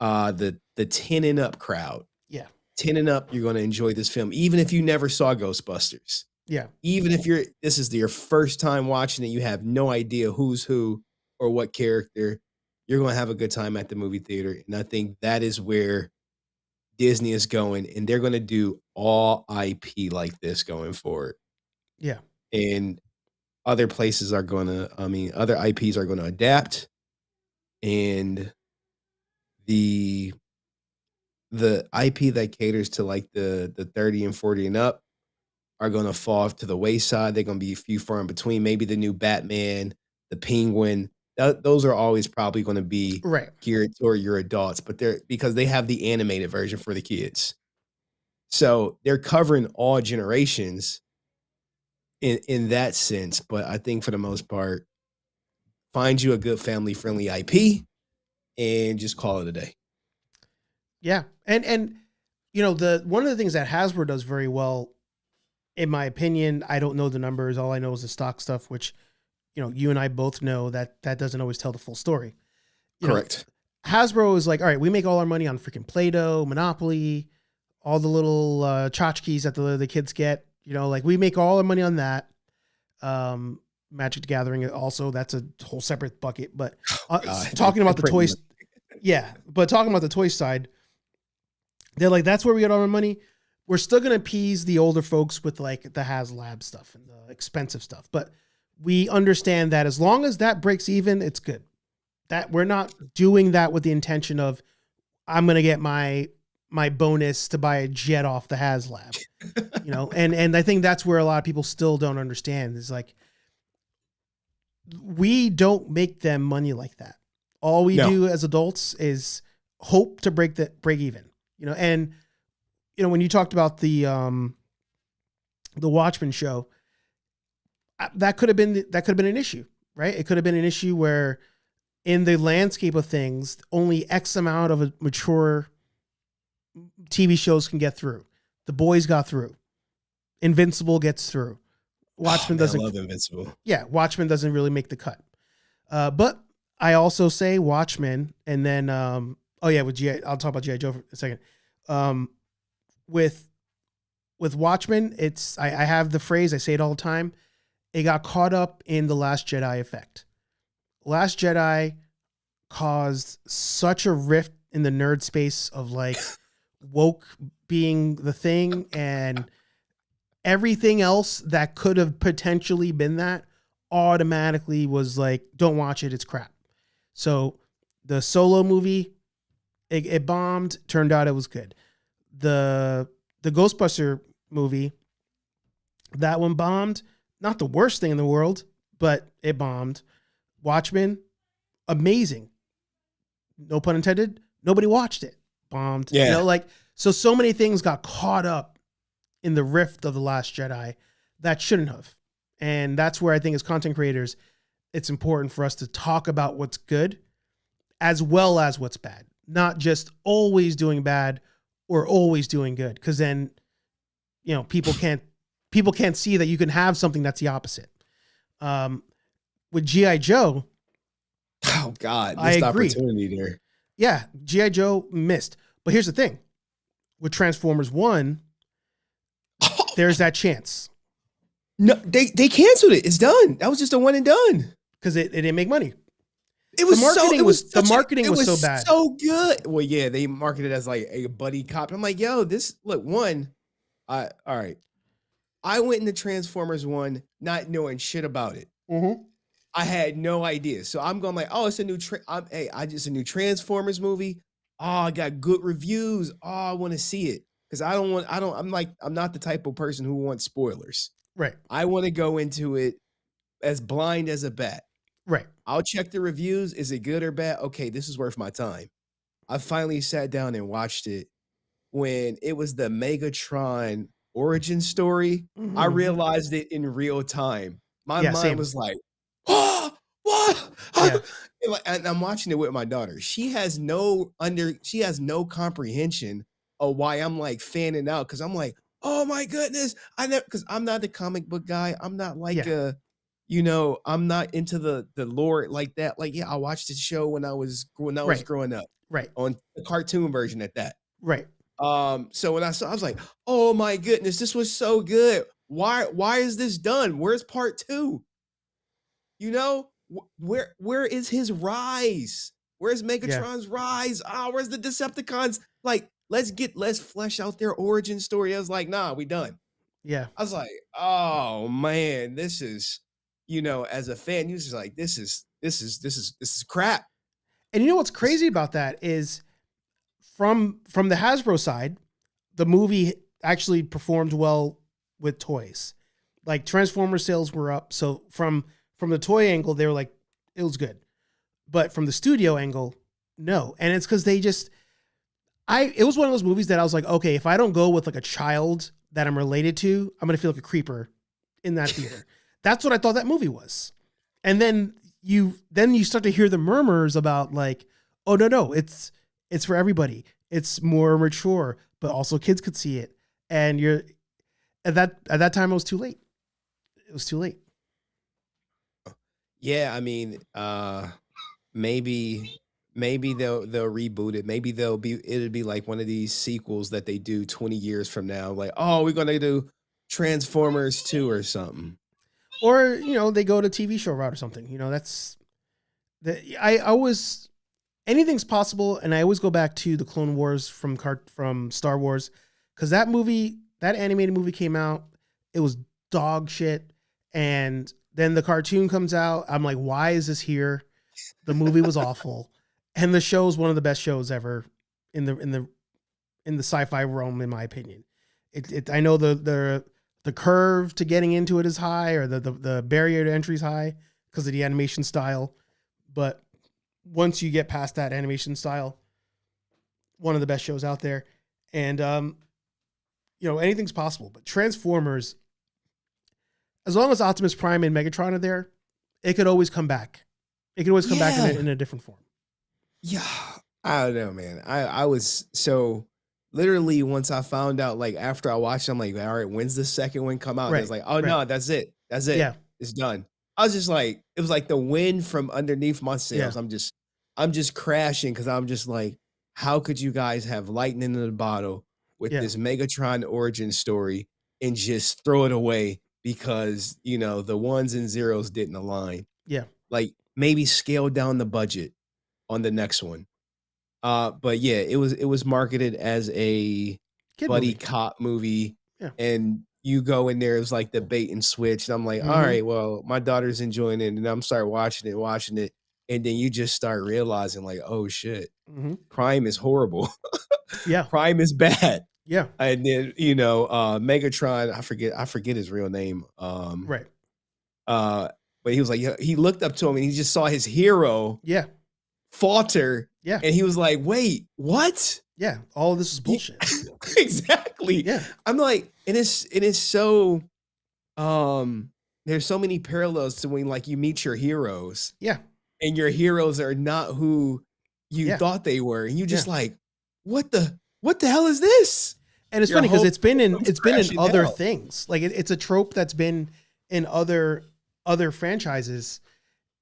the 10 and up crowd. Yeah. 10 and up, you're going to enjoy this film, even if you never saw Ghostbusters. Yeah. Even if this is your first time watching it, you have no idea who's who or what character, you're going to have a good time at the movie theater. And I think that is where Disney is going, and they're going to do all IP like this going forward. Yeah. And other places other IPs are going to adapt, and the IP that caters to like the 30 and 40 and up are going to fall to the wayside. They're going to be few far in between. Maybe the new Batman, the Penguin, those are always probably going to be geared toward your adults, but because they have the animated version for the kids. So they're covering all generations in that sense. But I think for the most part, find you a good family friendly IP and just call it a day. Yeah. And one of the things that Hasbro does very well, in my opinion, I don't know the numbers. All I know is the stock stuff, which, you and I both know that doesn't always tell the full story. Correct. Hasbro is like, all right, we make all our money on freaking Play-Doh, Monopoly, all the little tchotchkes that the kids get. We make all our money on that. Magic the Gathering also, that's a whole separate bucket. But talking about the toys, but talking about the toy side, they're like, that's where we get all our money. We're still going to appease the older folks with like the HasLab stuff and the expensive stuff. But we understand that as long as that breaks even, it's good. That we're not doing that with the intention of, I'm going to get my bonus to buy a jet off the HasLab, and I think that's where a lot of people still don't understand is like, we don't make them money like that. All we do as adults is hope to break even. When you talked about the Watchmen show, that could have been an issue, right? It could have been an issue where in the landscape of things, only X amount of mature TV shows can get through. The Boys got through. Invincible gets through. Watchmen doesn't. I love Invincible. Yeah, Watchmen doesn't really make the cut. But I also say Watchmen, and then I'll talk about G.I. Joe for a second. With Watchmen, I have the phrase, I say it all the time. It got caught up in the Last Jedi effect. Last Jedi caused such a rift in the nerd space of like woke being the thing, and everything else that could have potentially been that automatically was like, don't watch it. It's crap. So the Solo movie, it bombed. Turned out it was good. The Ghostbuster movie, that one bombed. Not the worst thing in the world, but it bombed. Watchmen, amazing. No pun intended. Nobody watched it. Bombed. Yeah. You know, like, so many things got caught up in the rift of The Last Jedi that shouldn't have. And that's where I think as content creators, it's important for us to talk about what's good as well as what's bad. Not just always doing bad or always doing good. Because then, you know, people can't see that you can have something that's the opposite. With G.I. Joe, oh God, missed opportunity there. Yeah, G.I. Joe missed. But here's the thing. With Transformers 1, there's that chance. No, they canceled it. It's done. That was just a one and done. Because it didn't make money. It was the marketing was so bad. So good. Well, yeah, they marketed it as like a buddy cop. I'm like, yo, all right. I went into Transformers 1 not knowing shit about it. Mm-hmm. I had no idea. So I'm going like, oh, it's a new a new Transformers movie. Oh, I got good reviews. Oh, I want to see it. Because I'm not the type of person who wants spoilers. Right. I want to go into it as blind as a bat. Right. I'll check the reviews. Is it good or bad? Okay, this is worth my time. I finally sat down and watched it when it was the Megatron origin story. Mm-hmm. I realized it in real time. My mind was like, oh, what? Yeah. And I'm watching it with my daughter. She has no comprehension of why I'm like fanning out. Cause I'm like, oh my goodness. Cause I'm not the comic book guy. I'm not like I'm not into the lore like that. Like, yeah, I watched the show when I was growing up. Right. On the cartoon version at that. Right. So when I was like, oh my goodness, this was so good. Why is this done? Where's part 2? You know, where is his rise? Where's Megatron's rise? Where's the Decepticons? Like, let's flesh out their origin story. I was like, nah, we done. Yeah. I was like, oh man, this is, as a fan, you just like, this is crap. And you know what's crazy about that is from the Hasbro side, the movie actually performed well with toys. Like Transformer sales were up. So from the toy angle, they were like, it was good. But from the studio angle, no. And it's because it was one of those movies that I was like, okay, if I don't go with like a child that I'm related to, I'm going to feel like a creeper in that theater. That's what I thought that movie was. And then you start to hear the murmurs about like, oh no, it's for everybody. It's more mature, but also kids could see it. And at that time it was too late. It was too late. Yeah, I mean, maybe they'll reboot it. Maybe it'll be like one of these sequels that they do 20 years from now. Like, oh, we're gonna do Transformers 2 or something. Or, they go to TV show route or something. Anything's possible, and I always go back to the Clone Wars from Star Wars, because that animated movie came out, it was dog shit, and then the cartoon comes out. I'm like, why is this here? The movie was awful, and the show is one of the best shows ever in the sci-fi realm, in my opinion. I know the curve to getting into it is high, or the barrier to entry is high because of the animation style, but once you get past that animation style, one of the best shows out there. And, anything's possible. But Transformers, as long as Optimus Prime and Megatron are there, it could always come back. It could always come back in a different form. Yeah. I don't know, man. I was so literally once I found out, like after I watched, I'm like, all right, when's the second one come out? Right. It's like, oh no, that's it. That's it. Yeah. It's done. I was just like, it was like the wind from underneath my sails. Yeah. I'm just crashing because I'm just like, how could you guys have lightning in the bottle with this Megatron origin story and just throw it away because, the ones and zeros didn't align? Yeah. Like maybe scale down the budget on the next one. But yeah, it was marketed as a buddy cop movie. Yeah. And you go in there, it's like the bait and switch. And I'm like, all Mhm. right, well, my daughter's enjoying it. And I'm start watching it. And then you just start realizing, like, oh shit, Mhm. crime is horrible. Yeah. Crime is bad. Yeah. And then, Megatron, I forget his real name. Right. Uh, but he was like, yeah, he looked up to him and he just saw his hero Yeah. falter. Yeah. And he was like, wait, what? Yeah. All of this is bullshit. Exactly. Yeah. I'm like, it is so there's so many parallels to when like you meet your heroes Yeah. and your heroes are not who you Yeah. thought they were. And you just Yeah. like, what the hell is this? And it's Your funny because whole it's been in comes crashing other down. things. Like it's a trope that's been in other franchises,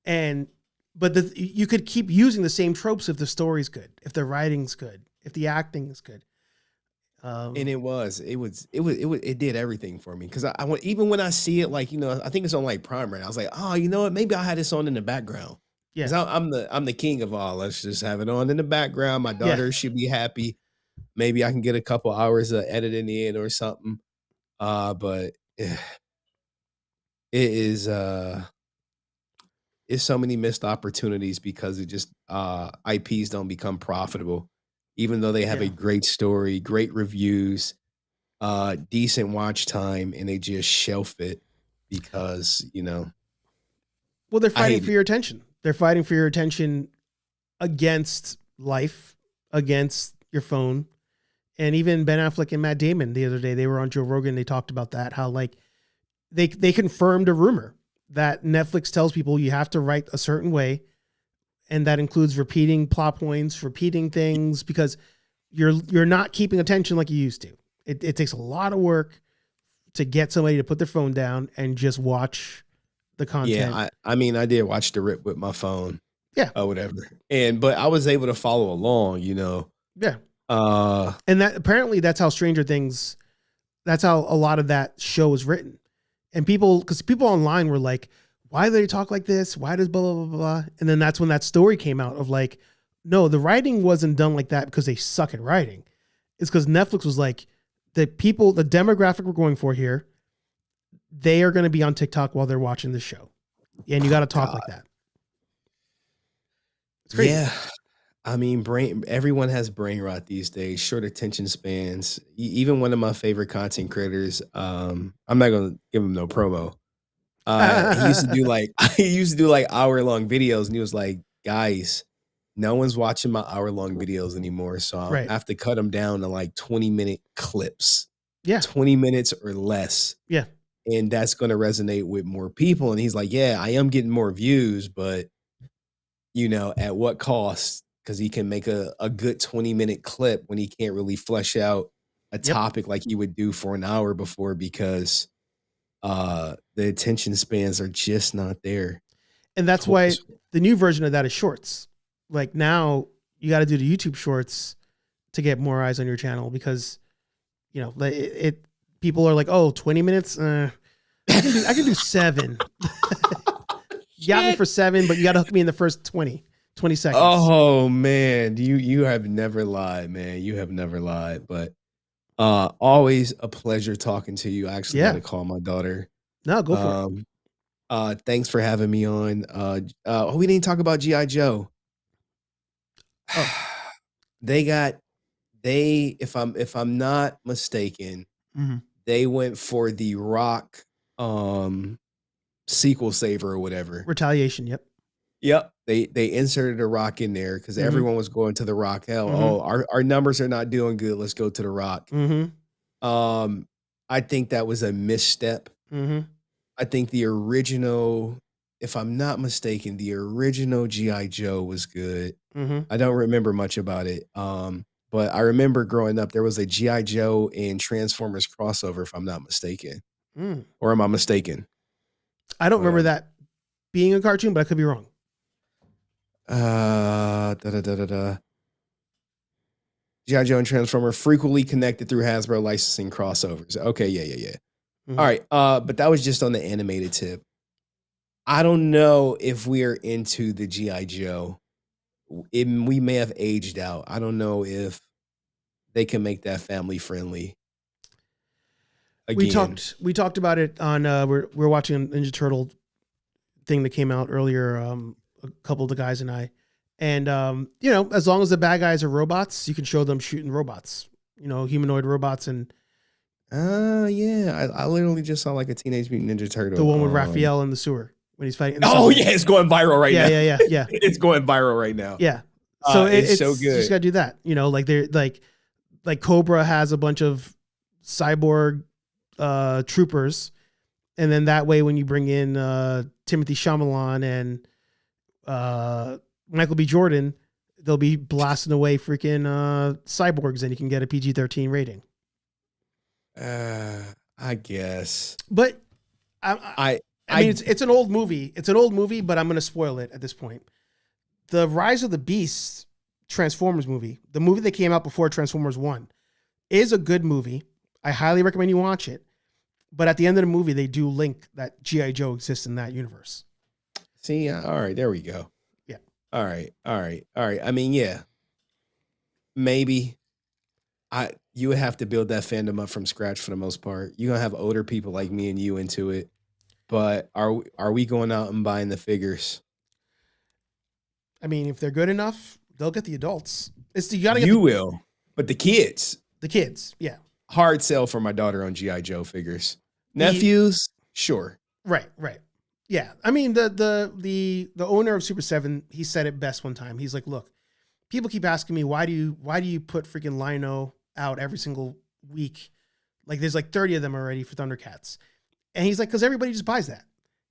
but you could keep using the same tropes if the story's good, if the writing's good, if the acting is good. And it did everything for me because I went even when I see it like I think it's on like Prime right now. I was like, oh, you know what? Maybe I had this on in the background Yeah. because I'm the king of all. Let's just have it on in the background. My Yeah. daughter should be happy. Maybe I can get a couple hours of editing in or something. But it is it's so many missed opportunities because it just IPs don't become profitable, even though they have a Yeah. great story, great reviews, decent watch time, and they just shelf it because Well, they're I fighting hate for it. your attention. They're fighting for your attention against life, against your phone. And even Ben Affleck and Matt Damon the other day, they were on Joe Rogan. They talked about that, how like they confirmed a rumor that Netflix tells people you have to write a certain way. And that includes repeating plot points, repeating things, because you're not keeping attention like you used to. It takes a lot of work to get somebody to put their phone down and just watch the content. Yeah, I mean, I did watch the rip with my phone, Yeah. or whatever, but I was able to follow along. Yeah. Uh, And that apparently that's how Stranger Things, that's how a lot of that show was written. And because people online were like, why do they talk like this? Why does blah, blah, blah, blah? And then that's when that story came out of like, no, the writing wasn't done like that because they suck at writing. It's because Netflix was like, the demographic we're going for here, they are going to be on TikTok while they're watching the show. And you got to talk like that. It's crazy. yeah, I mean, everyone has brain rot these days, short attention spans. Even one of my favorite content creators, I'm not gonna give him no promo. He used to do like he used to do like hour-long videos, and he was like, guys, no one's watching my hour-long videos anymore. So Right. I have to cut them down to like 20-minute clips. Yeah. 20 minutes or less. Yeah. And that's gonna resonate with more people. And he's like, yeah, I am getting more views, but at what cost? Because he can make a good 20-minute clip when he can't really flesh out a topic like he would do for an hour before because the attention spans are just not there. And that's why the new version of that is shorts. Like now you got to do the YouTube shorts to get more eyes on your channel because, people are like, oh, 20 minutes. I can do 7. You got me for 7, but you got to hook me in the first 20 seconds. Oh man, you have never lied, man. You have never lied. But always a pleasure talking to you. I actually got to call my daughter. No, go for it. Thanks for having me on. We didn't talk about G.I. Joe. Oh. If I'm not mistaken, they went for the Rock sequel saver or whatever. Retaliation, yep. Yep. They inserted a Rock in there because everyone was going to the Rock. Hell, oh, our numbers are not doing good. Let's go to the Rock. I think that was a misstep. I think the original, if I'm not mistaken, the original G.I. Joe was good. I don't remember much about it. But I remember growing up, there was a G.I. Joe and Transformers crossover, if I'm not mistaken. Or am I mistaken? I don't remember that being a cartoon, but I could be wrong. G.I. Joe and Transformer frequently connected through Hasbro licensing crossovers. Okay, yeah. All right, but that was just on the animated tip. I don't know if we're into the G.I. Joe. We may have aged out. I don't know if they can make that family friendly. again. We talked about it on we're watching a Ninja Turtle thing that came out earlier. A couple of the guys and I, and as long as the bad guys are robots, you can show them shooting robots. Humanoid robots, and yeah, I literally just saw like a Teenage Mutant Ninja Turtle. The one with Raphael in the sewer when he's fighting. Oh yeah, it's going viral right now. Yeah. It's going viral right now. Yeah. So it's so good. You just gotta do that. Like they're like Cobra has a bunch of cyborg troopers, and then that way when you bring in Timothy Chalamet and Michael B. Jordan, they'll be blasting away freaking cyborgs, and you can get a PG-13 rating. I guess, but I mean it's an old movie. It's an old movie, but I'm gonna spoil it at this point. The Rise of the Beasts Transformers movie, the movie that came out before Transformers 1, is a good movie. I highly recommend you watch it. But at the end of the movie, they do link that G.I. Joe exists in that universe. See, all right, there we go. Yeah. All right. I mean, yeah, maybe you would have to build that fandom up from scratch for the most part. You're going to have older people like me and you into it. But are we going out and buying the figures? I mean, if they're good enough, they'll get the adults. You will, but the kids. The kids, yeah. Hard sell for my daughter on G.I. Joe figures. Nephews, sure. Right. Yeah. I mean, the owner of Super 7, he said it best one time. He's like, look, people keep asking me, why do you put freaking Lino out every single week? Like there's like 30 of them already for Thundercats. And he's like, because everybody just buys that.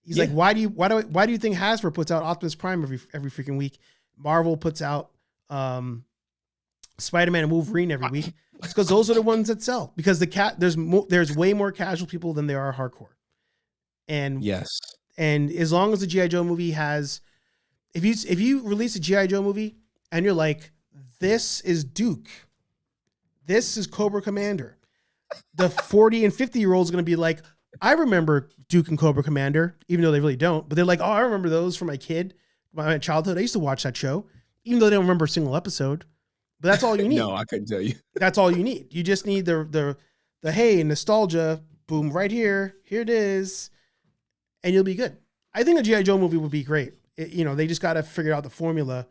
He's like, why do you think Hasbro puts out Optimus Prime every freaking week? Marvel puts out Spider-Man and Wolverine every week. It's because those are the ones that sell. Because there's way more casual people than there are hardcore. And yes. And as long as the G.I. Joe movie has, if you release a G.I. Joe movie and you're like, this is Duke, this is Cobra Commander, the 40 and 50-year-olds are going to be like, I remember Duke and Cobra Commander, even though they really don't. But they're like, oh, I remember those from my childhood. I used to watch that show, even though they don't remember a single episode. But that's all you need. No, I couldn't tell you. That's all you need. You just need the hey, nostalgia, boom, right here. Here it is. And you'll be good. I think a G.I. Joe movie would be great. They just got to figure out the formula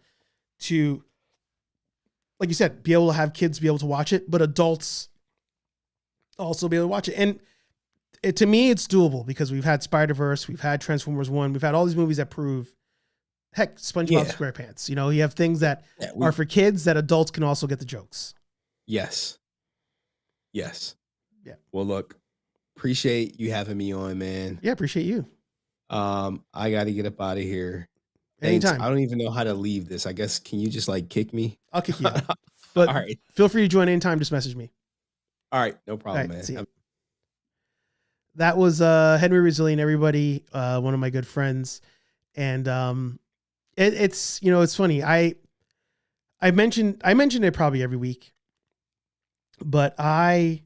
to, like you said, be able to have kids be able to watch it, but adults also be able to watch it. And to me, it's doable because we've had Spider-Verse, we've had Transformers 1, we've had all these movies that prove, heck, SpongeBob SquarePants. You have things that are for kids that adults can also get the jokes. Yes. Yeah. Well, look, appreciate you having me on, man. Yeah, appreciate you. I got to get up out of here. Anytime. Thanks. I don't even know how to leave this. I guess, can you just like kick me? I'll kick you out. But all right. Feel free to join anytime. Just message me. All right. No problem, man. That was Henry Resilient, everybody. One of my good friends. And it's funny. I mentioned it probably every week, but I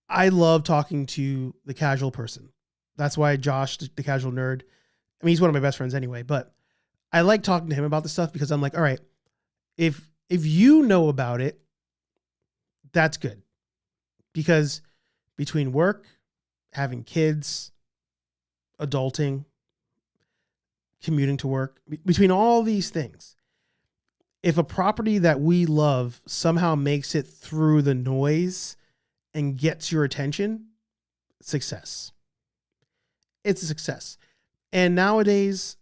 love talking to the casual person. That's why Josh, the casual nerd, I mean, he's one of my best friends anyway, but I like talking to him about this stuff because I'm like, all right, if you know about it, that's good. Because between work, having kids, adulting, commuting to work, between all these things, if a property that we love somehow makes it through the noise and gets your attention, success. It's a success. And nowadays,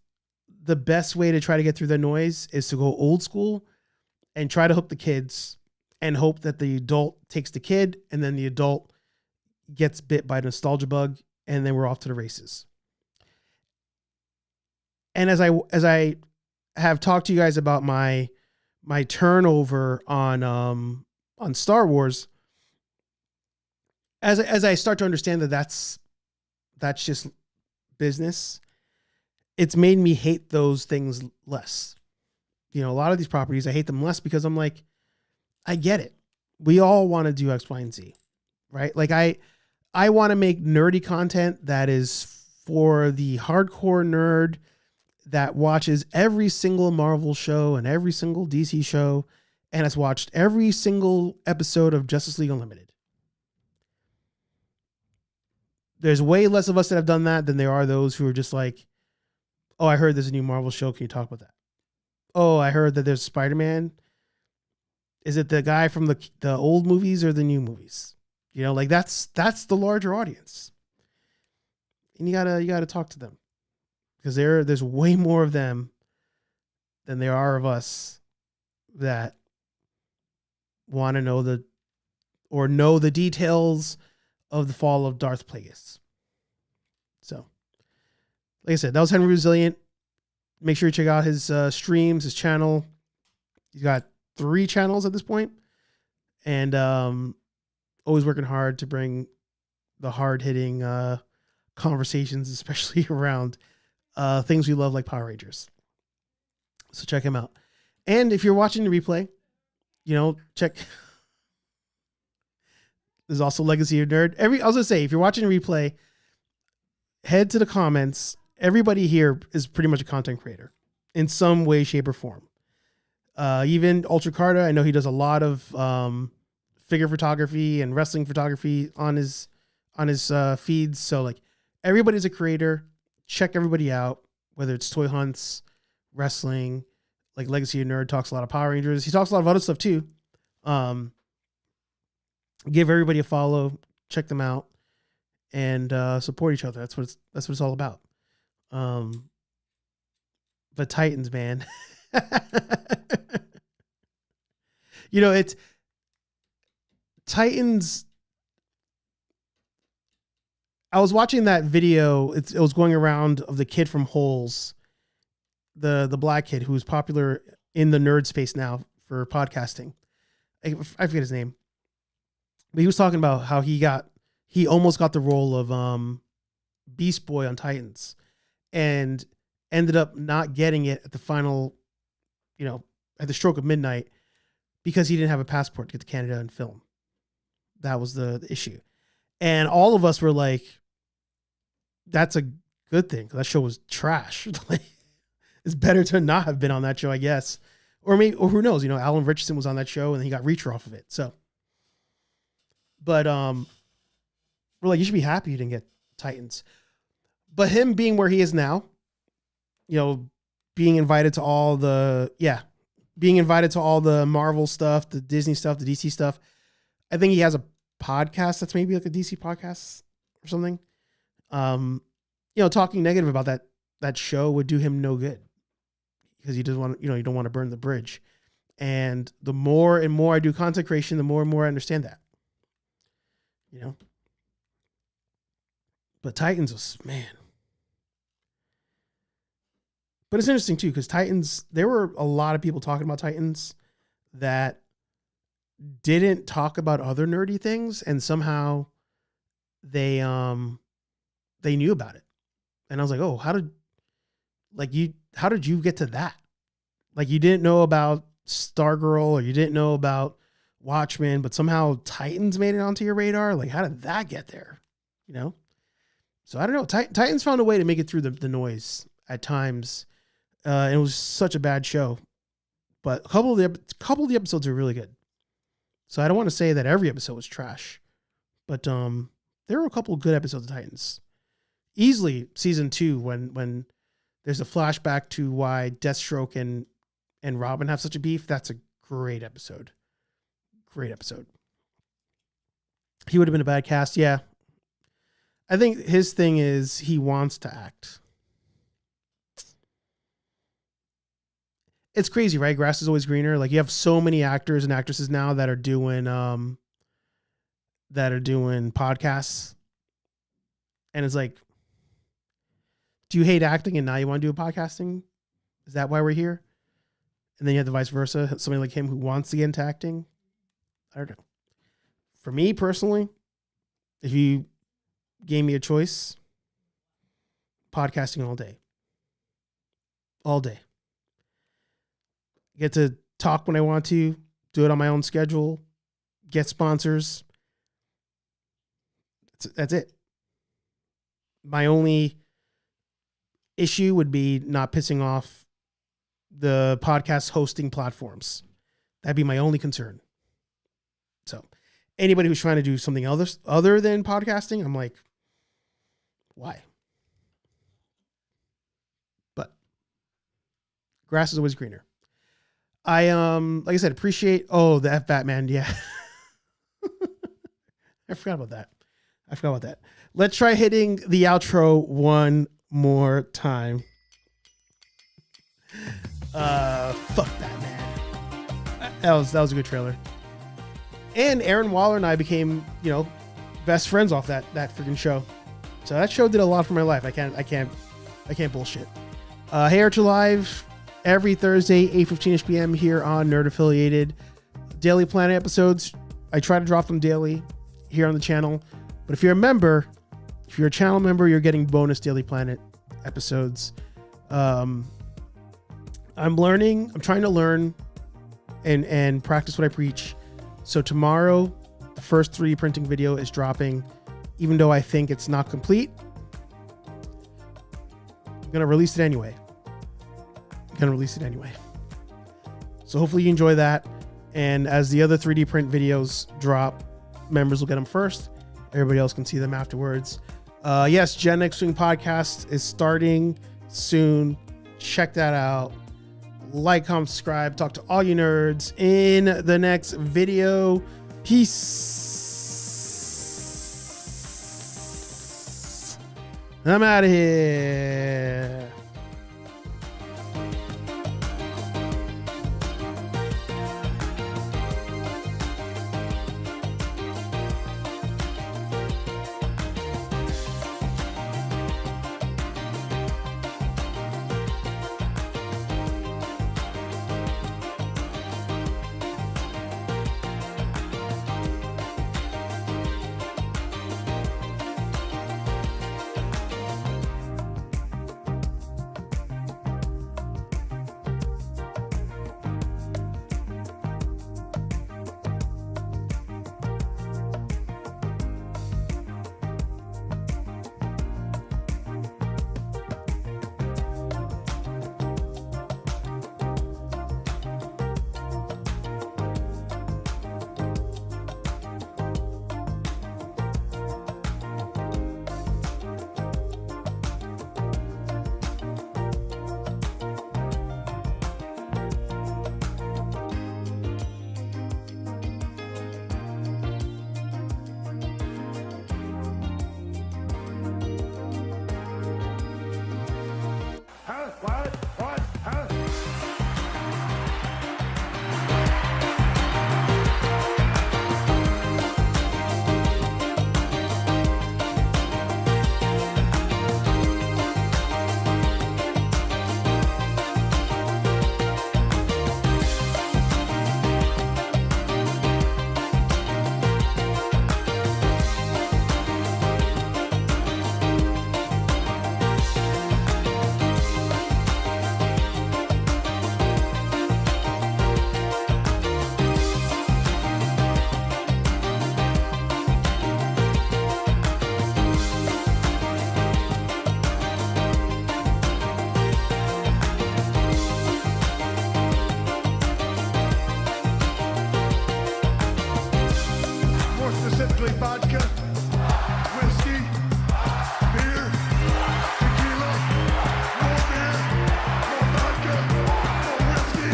the best way to try to get through the noise is to go old school and try to hook the kids and hope that the adult takes the kid and then the adult gets bit by a nostalgia bug and then we're off to the races. And as I have talked to you guys about my turnover on Star Wars, as I start to understand that that's just business, it's made me hate those things less. A lot of these properties, I hate them less because I'm like, I get it. We all want to do X, Y, and Z, right? Like I want to make nerdy content that is for the hardcore nerd that watches every single Marvel show and every single DC show and has watched every single episode of Justice League Unlimited. there's way less of us that have done that than there are those who are just like, oh, I heard there's a new Marvel show. Can you talk about that? Oh, I heard that there's Spider-Man. Is it the guy from the old movies or the new movies? You know, like that's the larger audience. And you gotta talk to them, because there's way more of them than there are of us that want to know the details of the fall of Darth Plagueis. So, like I said, that was Henry Resilient. Make sure you check out his streams, his channel. He's got 3 channels at this point, and always working hard to bring the hard-hitting conversations, especially around things we love like Power Rangers. So check him out. And if you're watching the replay, check. There's also Legacy of Nerd. I was gonna say, if you're watching the replay, head to the comments. Everybody here is pretty much a content creator in some way, shape, or form. Even Ultra Carta, I know he does a lot of figure photography and wrestling photography on his feeds. So like, everybody's a creator. Check everybody out, whether it's toy hunts, wrestling. Like Legacy of Nerd talks a lot of Power Rangers. He talks a lot of other stuff too. Give everybody a follow. Check them out, and support each other. That's what it's all about. But Titans, man. It's Titans. I was watching that video. It was going around of the kid from Holes, the black kid who's popular in the nerd space now for podcasting. I forget his name, but he was talking about how he almost got the role of Beast Boy on Titans, and ended up not getting it at the final, at the stroke of midnight, because he didn't have a passport to get to Canada and film. That was the issue. And all of us were like, that's a good thing. That show was trash. It's better to not have been on that show, I guess. Or who knows, Alan Richardson was on that show and he got Reacher off of it. So, but, we're like, you should be happy you didn't get Titans. But him being where he is now, being invited to all the Marvel stuff, the Disney stuff, the DC stuff. I think he has a podcast that's maybe like a DC podcast or something. Talking negative about that show would do him no good, because he doesn't want, you don't want to burn the bridge. And the more and more I do content creation, the more and more I understand that, but Titans was, man. But it's interesting too, because Titans, there were a lot of people talking about Titans that didn't talk about other nerdy things, and somehow they knew about it. And I was like, oh, how did you get to that? Like, you didn't know about Stargirl, or you didn't know about Watchmen, but somehow Titans made it onto your radar. Like, how did that get there? So I don't know. Titans found a way to make it through the noise at times. And it was such a bad show, but a couple of the episodes are really good. So I don't want to say that every episode was trash, but there were a couple of good episodes of Titans. Easily season 2, when there's a flashback to why Deathstroke and Robin have such a beef. That's a great episode. Great episode. He would have been a bad cast. Yeah. I think his thing is he wants to act. It's crazy, right? Grass is always greener. Like, you have so many actors and actresses now that are doing podcasts. And it's like, do you hate acting and now you want to do podcasting? Is that why we're here? And then you have the vice versa. Somebody like him who wants to get into acting. I don't know. For me personally, if you gave me a choice, podcasting all day. All day. Get to talk when I want to, do it on my own schedule, get sponsors. That's it. My only issue would be not pissing off the podcast hosting platforms. That'd be my only concern. So anybody who's trying to do something else other than podcasting, I'm like, Why? But grass is always greener. I like I said, appreciate the F Batman. Yeah. I forgot about that. Let's try hitting the outro one more time. Fuck Batman. That was a good trailer. And Aaron Waller and I became, best friends off that freaking show. So that show did a lot for my life. I can't bullshit. HeyArcher Live every Thursday, 8:15 p.m. here on Nerd Affiliated. Daily Planet episodes. I try to drop them daily here on the channel. But if you're a channel member, you're getting bonus Daily Planet episodes. I'm trying to learn and practice what I preach. So tomorrow, the first 3D printing video is dropping, even though I think it's not complete. I'm going to release it anyway. So hopefully you enjoy that. And as the other 3D print videos drop, members will get them first. Everybody else can see them afterwards. Yes, Gen X Swing Podcast is starting soon. Check that out. Like, comment, subscribe. Talk to all you nerds in the next video. Peace. I'm out of here. Specifically vodka, whiskey, beer, tequila, more beer, more vodka, more whiskey,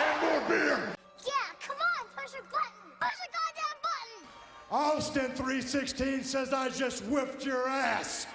and more beer. Yeah, come on, push a button. Push a goddamn button. Austin 316 says I just whipped your ass.